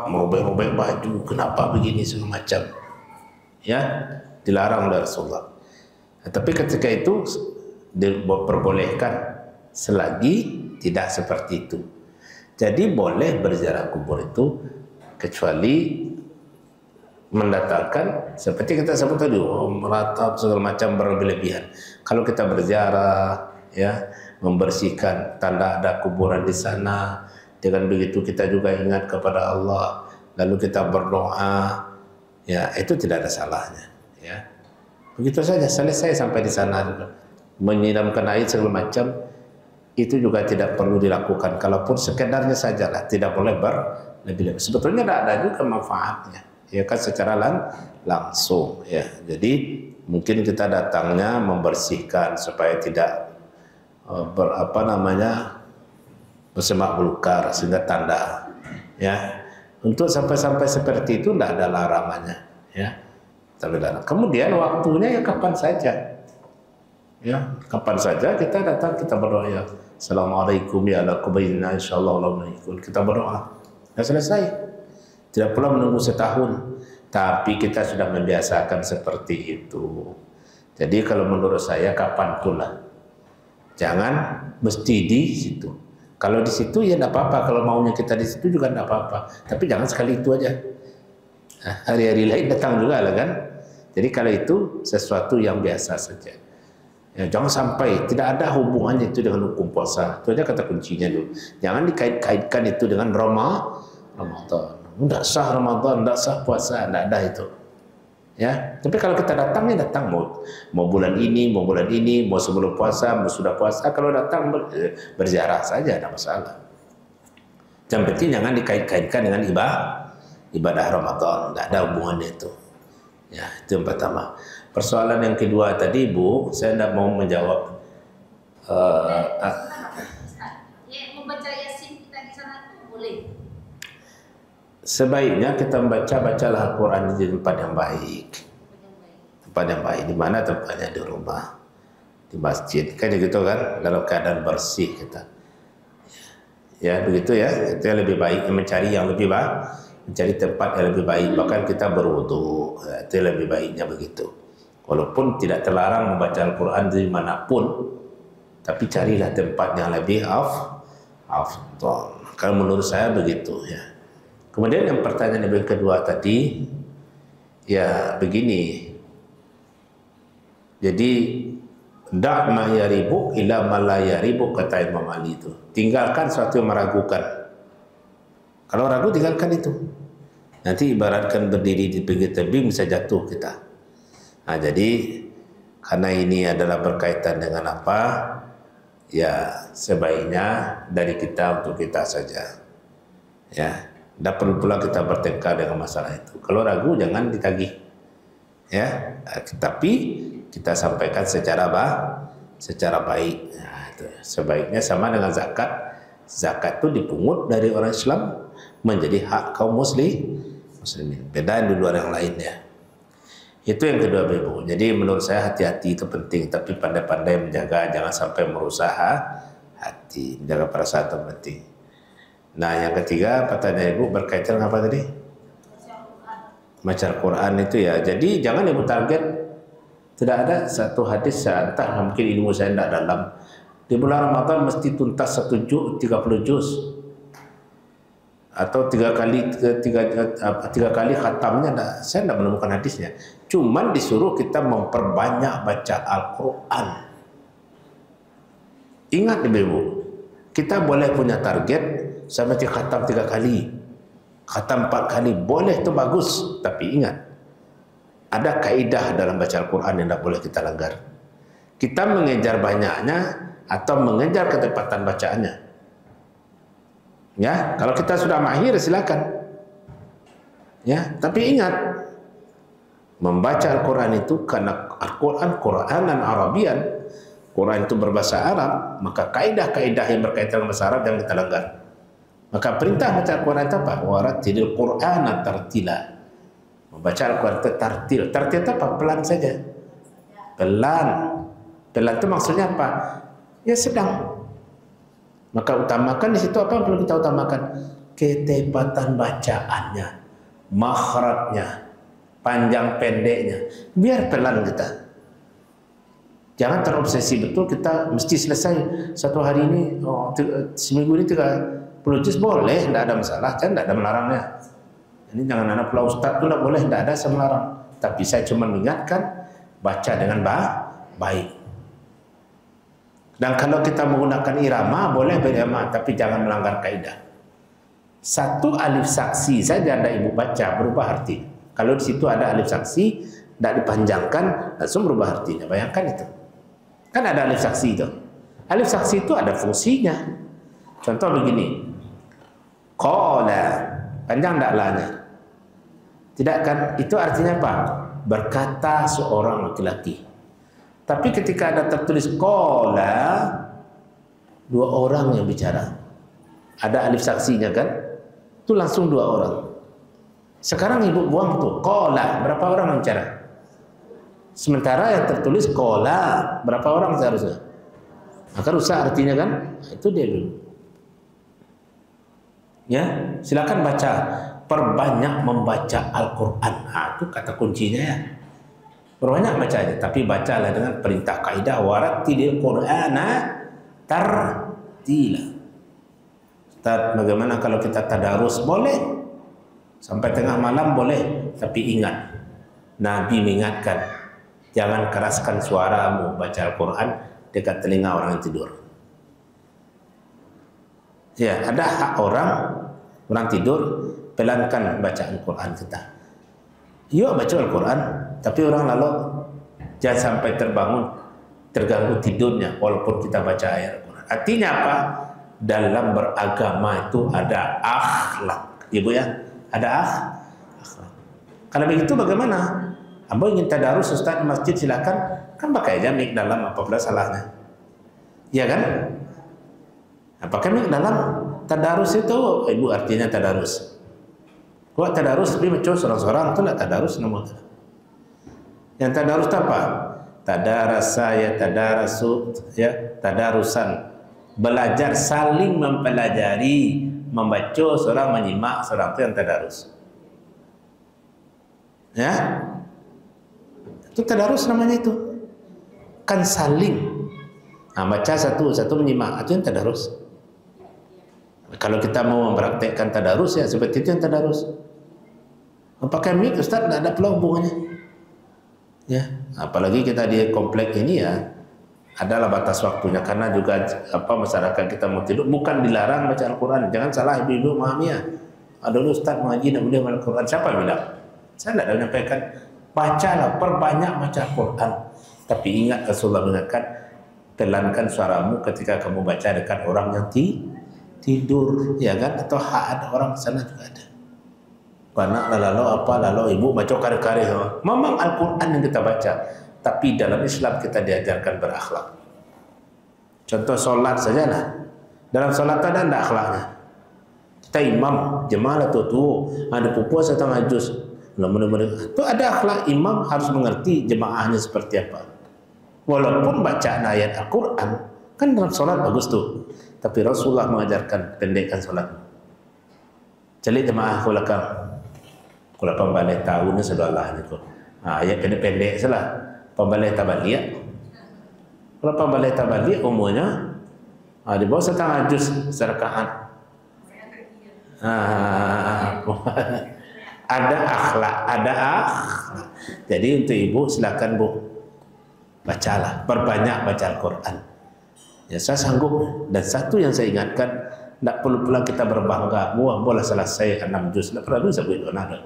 merobek-robek baju, kenapa begini segala macam. Ya, dilarang oleh Rasulullah. Tapi ketika itu diperbolehkan selagi tidak seperti itu. Jadi boleh berziarah kubur itu kecuali mendatangkan seperti kita sebut tadi, meratap segala macam berlebihan. Kalau kita berziarah, ya, membersihkan tanda ada kuburan di sana, dengan begitu kita juga ingat kepada Allah, lalu kita berdoa, ya itu tidak ada salahnya. Ya, begitu saja selesai sampai di sana. Menyiramkan air segala macam itu juga tidak perlu dilakukan. Kalaupun sekedarnya sajalah, tidak boleh berlebih-lebih. Sebetulnya tidak ada juga manfaatnya, ya kan secara langsung. Ya, jadi mungkin kita datangnya membersihkan supaya tidak bersemak belukar sehingga tanda. Ya, untuk sampai seperti itu tidak ada larangannya. Ya, kemudian waktunya ya kapan saja. Ya, kapan saja kita datang, kita berdoa, ya Assalamualaikum ya ala kubaina insyaallah alaikum, kita berdoa. Sudah selesai. Tidak perlu menunggu setahun, tapi kita sudah membiasakan seperti itu. Jadi kalau menurut saya kapanpun lah. Jangan mesti di situ. Kalau di situ ya tidak apa-apa, kalau maunya kita di situ juga tidak apa-apa. Tapi jangan sekali itu aja. Hari-hari lain datang juga lah kan. Jadi kalau itu sesuatu yang biasa saja. Ya, jangan sampai tidak ada hubungannya itu dengan hukum puasa. Itu aja kata kuncinya dulu. Jangan dikait-kaitkan itu dengan Ramadan. Tidak sah Ramadan, tidak sah puasa, tidak ada itu. Ya, tapi kalau kita datangnya datang mau bulan ini, mau sebelum puasa, mau sudah puasa, kalau datang berziarah saja, tidak masalah. Yang penting jangan dikait-kaitkan dengan ibadah Ramadan, tidak ada hubungannya itu. Ya, itu yang pertama. Persoalan yang kedua tadi Bu, saya tidak mau menjawab. Membaca Yasin kita di sana itu boleh. Sebaiknya kita bacalah Al-Quran di tempat yang baik. Tempat yang baik di mana tempatnya? Di rumah, di masjid, kayak gitu kan, dalam keadaan bersih kita. Ya begitu ya, itu yang lebih baik, mencari yang lebih baik, mencari tempat yang lebih baik. Bahkan kita berwudu, itu lebih baiknya begitu. Walaupun tidak terlarang membaca Al-Quran di manapun, tapi carilah tempat yang lebih afdal. Kalau menurut saya begitu ya. Kemudian yang pertanyaan yang kedua tadi, ya begini. Jadi dak ma yaribu ila ma la yaribu, kata Imam Ali itu. Tinggalkan sesuatu yang meragukan. Kalau ragu tinggalkan itu. Nanti ibaratkan berdiri di pinggir tebing bisa jatuh kita. Nah, jadi karena ini adalah berkaitan dengan apa, ya sebaiknya dari kita untuk kita saja. Ya, tidak perlu pula kita bertengkar dengan masalah itu. Kalau ragu jangan ditagih. Ya, tapi kita sampaikan secara baik. Nah, itu. Sebaiknya sama dengan zakat. Zakat itu dipungut dari orang Islam menjadi hak kaum muslimin. Beda di luar yang lain ya. Itu yang kedua Ibu. Jadi menurut saya hati-hati itu penting, tapi pandai-pandai menjaga, jangan sampai merusak hati, menjaga perasaan itu penting. Nah yang ketiga pertanyaan Ibu berkaitan dengan apa tadi? Baca Al-Quran itu ya. Jadi jangan Ibu target. Tidak ada satu hadis, entah mungkin ilmu saya tidak dalam. Di bulan Ramadan mesti tuntas 1 juz, 30 juz. Atau tiga kali khatamnya, saya tidak menemukan hadisnya. Cuman disuruh kita memperbanyak baca Al-Quran. Ingat Ibu, kita boleh punya target sampai khatam 3 kali, khatam 4 kali, boleh, itu bagus. Tapi ingat, ada kaidah dalam baca Al-Quran yang tidak boleh kita langgar. Kita mengejar banyaknya atau mengejar ketepatan bacaannya. Ya, kalau kita sudah mahir silakan. Ya, tapi ingat, membaca Al-Quran itu karena Al-Quran Quranan Arabian, Quran itu berbahasa Arab, maka kaidah-kaidah yang berkaitan dengan bahasa Arab yang kita langgar. Maka perintah baca Al-Quran itu apa? Warattilil Qur'ana tartila. Membaca Al-Quran itu tartil. Tartil itu apa? Pelan saja. Pelan. Pelan itu maksudnya apa? Ya sedang. Maka utamakan di situ apa yang perlu kita utamakan? Ketepatan bacaannya, makhrajnya, panjang pendeknya. Biar pelan kita. Jangan terobsesi betul kita mesti selesai satu hari ini, seminggu ini 30 juz boleh, tidak ada masalah, kan tidak ada melarangnya. Ini jangan anak pula ustaz itu tidak boleh, tidak ada saya melarang. Tapi saya cuma mengingatkan baca dengan baik. Dan kalau kita menggunakan irama boleh berirama, tapi jangan melanggar kaidah. Satu alif saksi saja ada Ibu baca berubah arti. Kalau di situ ada alif saksi tidak dipanjangkan langsung berubah artinya. Bayangkan itu. Kan ada alif saksi itu. Alif saksi itu ada fungsinya. Contoh begini. Qala, panjang tak lanya? Tidak kan? Itu artinya apa? Berkata seorang laki-laki. Tapi ketika ada tertulis qala, 2 orang yang bicara. Ada alif saksinya kan? Itu langsung 2 orang. Sekarang Ibu buang tuh qala, berapa orang yang bicara? Sementara yang tertulis qala, berapa orang seharusnya? Maka rusak artinya kan? Itu dia dulu. Ya, silakan baca. Perbanyak membaca Al-Quran. Nah, itu kata kuncinya ya. Perbanyak bacanya, tapi bacalah dengan perintah kaidah warattilil Qur'ana tartila. Ustaz, bagaimana kalau kita tadarus? Boleh. Sampai tengah malam boleh, tapi ingat, Nabi mengingatkan, jangan keraskan suaramu baca Al-Quran dekat telinga orang yang tidur. Ya, ada hak orang tidur, pelankan bacaan Al-Quran kita. Yuk baca Al-Quran, tapi orang lalu jangan sampai terganggu tidurnya walaupun kita baca ayat Al-Quran. Artinya apa? Dalam beragama itu ada akhlak, Ibu ya, ada akhlak. Kalau begitu bagaimana? Ambo ingin tadarus Ustaz di masjid, silakan, kan pakai aja mic dalam, apa pula salahnya? Iya kan? Nah, pakai mic dalam. Tadarus itu Ibu artinya tadarus. Kalau tadarus lebih macam seorang-seorang itu tidak tadarus namanya. Yang tadarus itu apa? Tadarasa ya tadarasu ya tadarusan. Belajar, saling mempelajari, membaca, seorang menyimak, seorang itu yang tadarus. Ya, itu tadarus namanya itu. Kan saling. Nah, baca satu menyimak, itu yang tadarus. Kalau kita mau mempraktekkan tadarus ya seperti itu yang tadarus. Pakai mic Ustaz tidak ada pula hubungannya. Ya, apalagi kita di komplek ini ya adalah batas waktunya karena juga masyarakat kita mau tidur, bukan dilarang baca Al-Quran. Jangan salah ibu-ibu memahami ya. Ada Ustaz mengaji tidak boleh baca Al-Quran. Siapa yang bilang? Saya tidak ada menyampaikan. Bacalah, perbanyak baca Al-Quran. Tapi ingat Rasulullah mengingatkan, pelankan suaramu ketika kamu baca dekat orang yang tidur, ya kan? Atau ada orang di sana juga ada. Karena lalu ibu baca kare-kare. Memang Al-Quran yang kita baca, tapi dalam Islam kita diajarkan berakhlak. Contoh solat sajalah. Dalam solat ada akhlaknya. imam jemaah tu ada puasa setengah juz. Itu ada akhlak imam harus mengerti jemaahnya seperti apa. Walaupun bacaan ayat Al-Quran kan dalam solat bagus tuh, tapi Rasulullah mengajarkan pendekkan solat. Jadi jemaah kulakam pembalai tahunnya sudah Allah itu. Ayat pendek-pendek salah. Pembalai tabaliya. Kalau pembalai tabaliya umumnya di bawah setengah juz serakaat. Ada akhlak. Jadi untuk ibu silakan bu, bacalah, perbanyak baca Al-Quran. Ya saya sanggup. Dan satu yang saya ingatkan, tidak perlu pula kita berbangga, boleh selesai 6 juz, tidak perlu saya buat nada.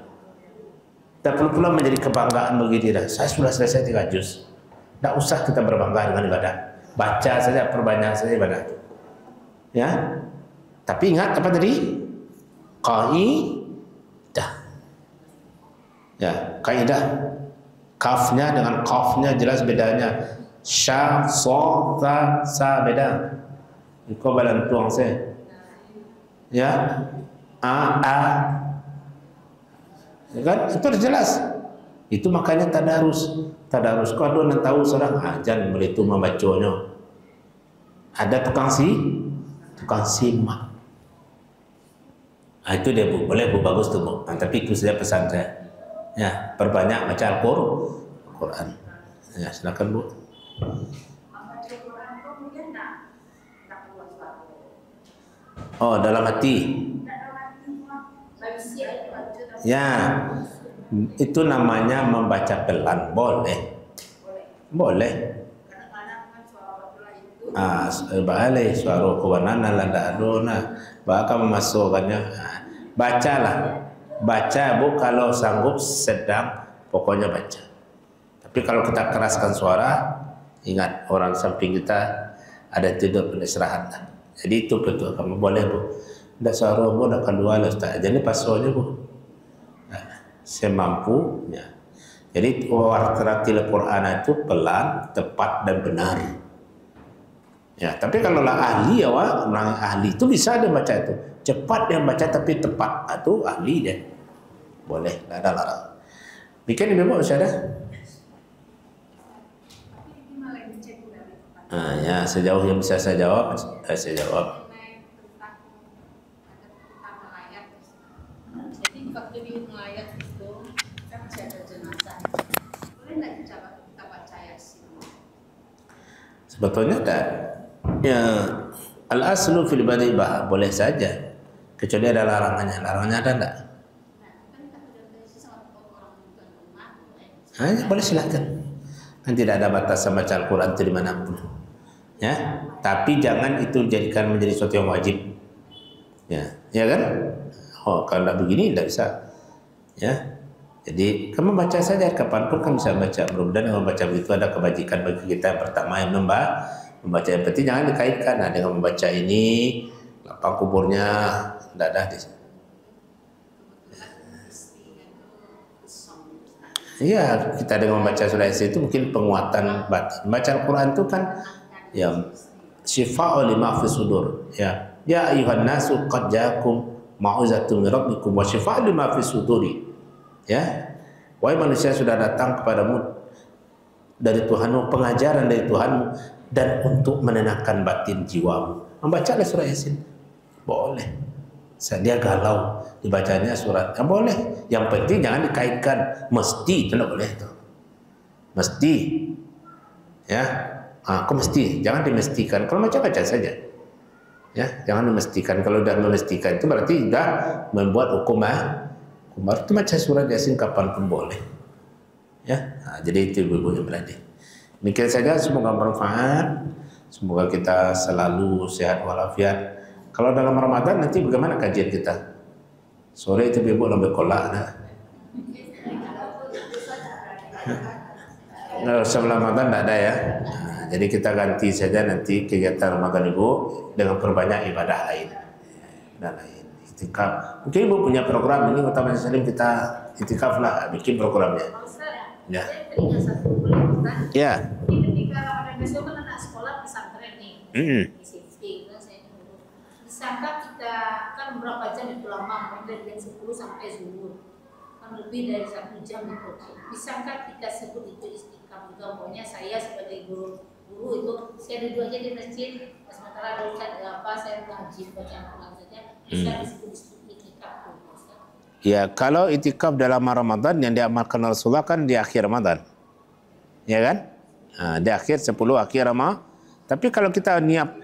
Tidak perlu pula menjadi kebanggaan bagi diri. Saya sudah selesai 3 juz. Tidak usah kita berbangga dengan ibadah. Baca saja, perbanyak saja ibadah. Ya, tapi ingat apa tadi? Kaidah. Ya, kaidah. Kafnya dengan qafnya jelas bedanya. Sya, so, ta, sa beda. Kau balan tuang saya. Ya, a. Ya kan? Itu jelas. Itu makanya tadarus. Kau ada yang tahu seorang jangan beritu membacanya. Ada tukang simak. Itu dia bu, boleh bu, bagus tuh bu. Tapi itu saja pesan saya. Ya, perbanyak baca Al-Quran. Ya, silakan bu. Oh, dalam hati. Ya, itu namanya membaca pelan, boleh. Balai suara kewanana landa adona, bahkan memasukkannya. Bacalah, baca bu kalau sanggup sedang, pokoknya baca. Tapi kalau kita keraskan suara, ingat orang samping kita ada tidur beristirahat. Jadi itu betul kamu boleh bu. Tidak suara bu, tidak kedua lah ustaz. Jadi pasonya bu, semampunya. Jadi wartil Quran itu pelan, tepat dan benar. Ya, tapi kalau lah ahli orang ahli itu bisa dia baca itu. Cepat dia baca tapi tepat. Itu ahli dia. Boleh, tidak ada larang. Bikin ibu masih ada? Ya, sejauh yang bisa saya jawab, saya jawab. Jadi waktu di melayat itu kan masih ada jenazah. Boleh nggak kita baca Yasin? Sebetulnya tak. Ya, al-aslu fil badibah boleh saja. Kecuali ada larangannya. Larangannya ada enggak? Boleh silakan. Kan tidak ada batasan baca Al-Quran itu dimanapun. Ya, tapi jangan itu jadikan menjadi sesuatu yang wajib. Ya kan? Oh, kalau tidak begini tidak bisa. Ya, jadi kamu baca saja kapanpun kamu bisa baca. Mudah-mudahan kalau baca begitu ada kebajikan bagi kita. Yang pertama yang membaca yang penting jangan dikaitkan dengan membaca ini lapang kuburnya tidak ada di sini. Iya, kita dengan membaca surah Yasin itu mungkin penguatan batin. Baca Al-Quran itu kan yang syifa'u lima fi sudur. Ya, ya ayuhan nasu qad ja'akum mau'izatun min rabbikum wa syifa'u lima fi suduri. Ya, wahai manusia sudah datang kepadamu dari Tuhanmu, pengajaran dari Tuhanmu dan untuk menenangkan batin jiwamu. Membacalah surah Yasin. Boleh. Dia galau dibacanya surat. Boleh. Yang penting jangan dikaitkan mesti, tidak boleh itu. Mesti. Ya. Aku mesti, jangan dimestikan. Kalau baca saja. Ya, jangan dimestikan. Kalau sudah memestikan itu berarti sudah membuat hukum itu baca surat Yasin kapanpun boleh. Ya. Jadi itu ibu-ibu yang berada. Demikian saja, semoga bermanfaat. Semoga kita selalu sehat walafiat. Kalau dalam Ramadan nanti bagaimana kajian kita? Sore itu ibu lebih kolak nah. Sebelum Ramadan tidak ada ya. Jadi kita ganti saja nanti kegiatan Ramadan ibu dengan perbanyak ibadah lain. Itikaf. Mungkin ibu punya program ini utama Salim kita itikaf lah, bikin programnya. Ya. Ya. Ketika Ramadan besok kan anak sekolah pesantren nih. Disangka kita kan berapa jam itu lama, dari jam 10 sampai zuhur. Kan lebih dari 1 jam itu. Bisakah kita sebut itu istikaf juga? Pokoknya saya sebagai guru itu saya duduk aja di masjid, sementara ada ustaz apa saya ngaji baca Al-Quran saja, bisa disebut istikaf. Ya, kalau itikaf dalam Ramadan yang diamalkan Rasulullah kan di akhir Ramadan. Ya kan? Di akhir 10 akhir Ramadan. Tapi kalau kita niat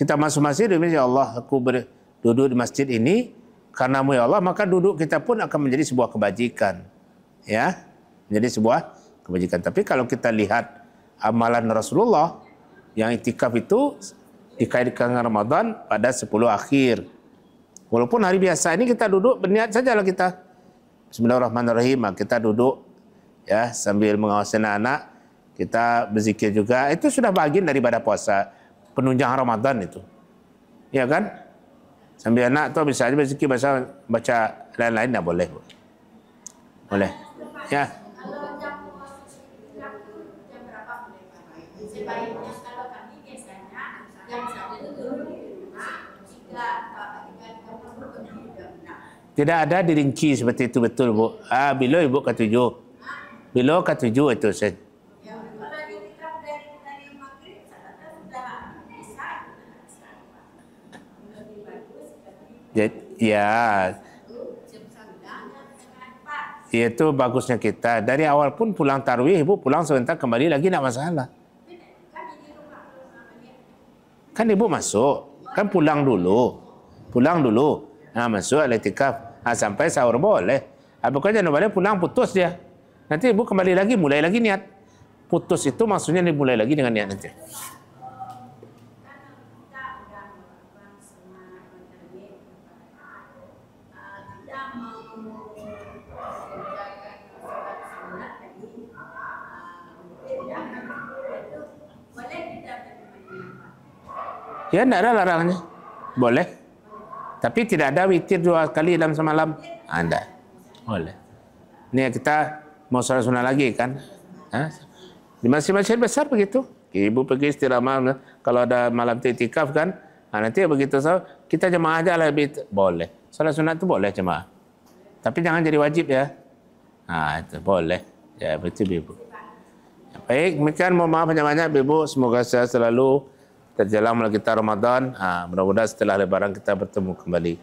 kita masuk masjid, ya Allah, aku duduk di masjid ini karenamu ya Allah, maka duduk kita pun akan menjadi sebuah kebajikan. Ya, menjadi sebuah kebajikan. Tapi kalau kita lihat amalan Rasulullah yang itikaf itu dikaitkan dengan Ramadan pada 10 akhir. Walaupun hari biasa ini kita duduk berniat sajalah kita. Bismillahirrahmanirrahim. Kita duduk ya sambil mengawasi anak-anak, kita berzikir juga. Itu sudah bagian daripada puasa, penunjang Ramadan itu. Ya kan? Sambil anak tu bisa aja berzikir, baca lain-lain dah boleh. Boleh. Ya. Kalau jam berapa boleh Pak? Sebaiknya kalau kami biasanya jam 1 itu dulu di rumah, jika Tidak ada dirinci seperti itu, betul Bu. Bila Ibu ke 7. Bila ke 7 itu saja. Ya, kalau itikaf dari maghrib saya sudah bisa. Lebih bagus Ya, itu bagusnya kita. Dari awal pun pulang tarawih, Ibu pulang sebentar kembali lagi tidak masalah. Kan Ibu masuk, kan pulang dulu. Masuk al-itikaf. Sampai sahur boleh. Bukan jangan boleh pulang putus dia. Nanti Ibu kembali lagi, mulai lagi niat. Putus itu maksudnya dimulai lagi dengan niat nanti. Ya, tidak ada larangannya. Boleh. Tapi tidak ada witir 2 kali dalam semalam. Tidak. Boleh. Ini kita mau salat sunnah lagi kan? Di masjid-masjid besar begitu. Ibu pergi istirahat. Kalau ada malam itikaf kan? Nanti begitu kita jemaah aja lah. Boleh. Salat sunnah itu boleh jemaah. Tapi jangan jadi wajib ya. Itu boleh. Ya, betul Ibu. Baik, demikian mohon maaf banyak-banyak Ibu. Semoga saya selalu terjalan melalui kita Ramadan. Mudah-mudahan setelah Lebaran kita bertemu kembali.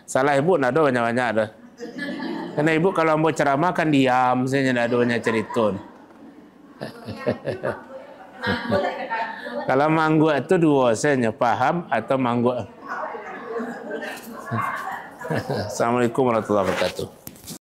Salah Ibu nak ada banyak-banyak ada. Karena Ibu kalau mau ceramah kan diam, saya nak ada banyak cerita. Kalau mangguk itu 2, saya paham atau mangguk. Assalamualaikum warahmatullahi wabarakatuh.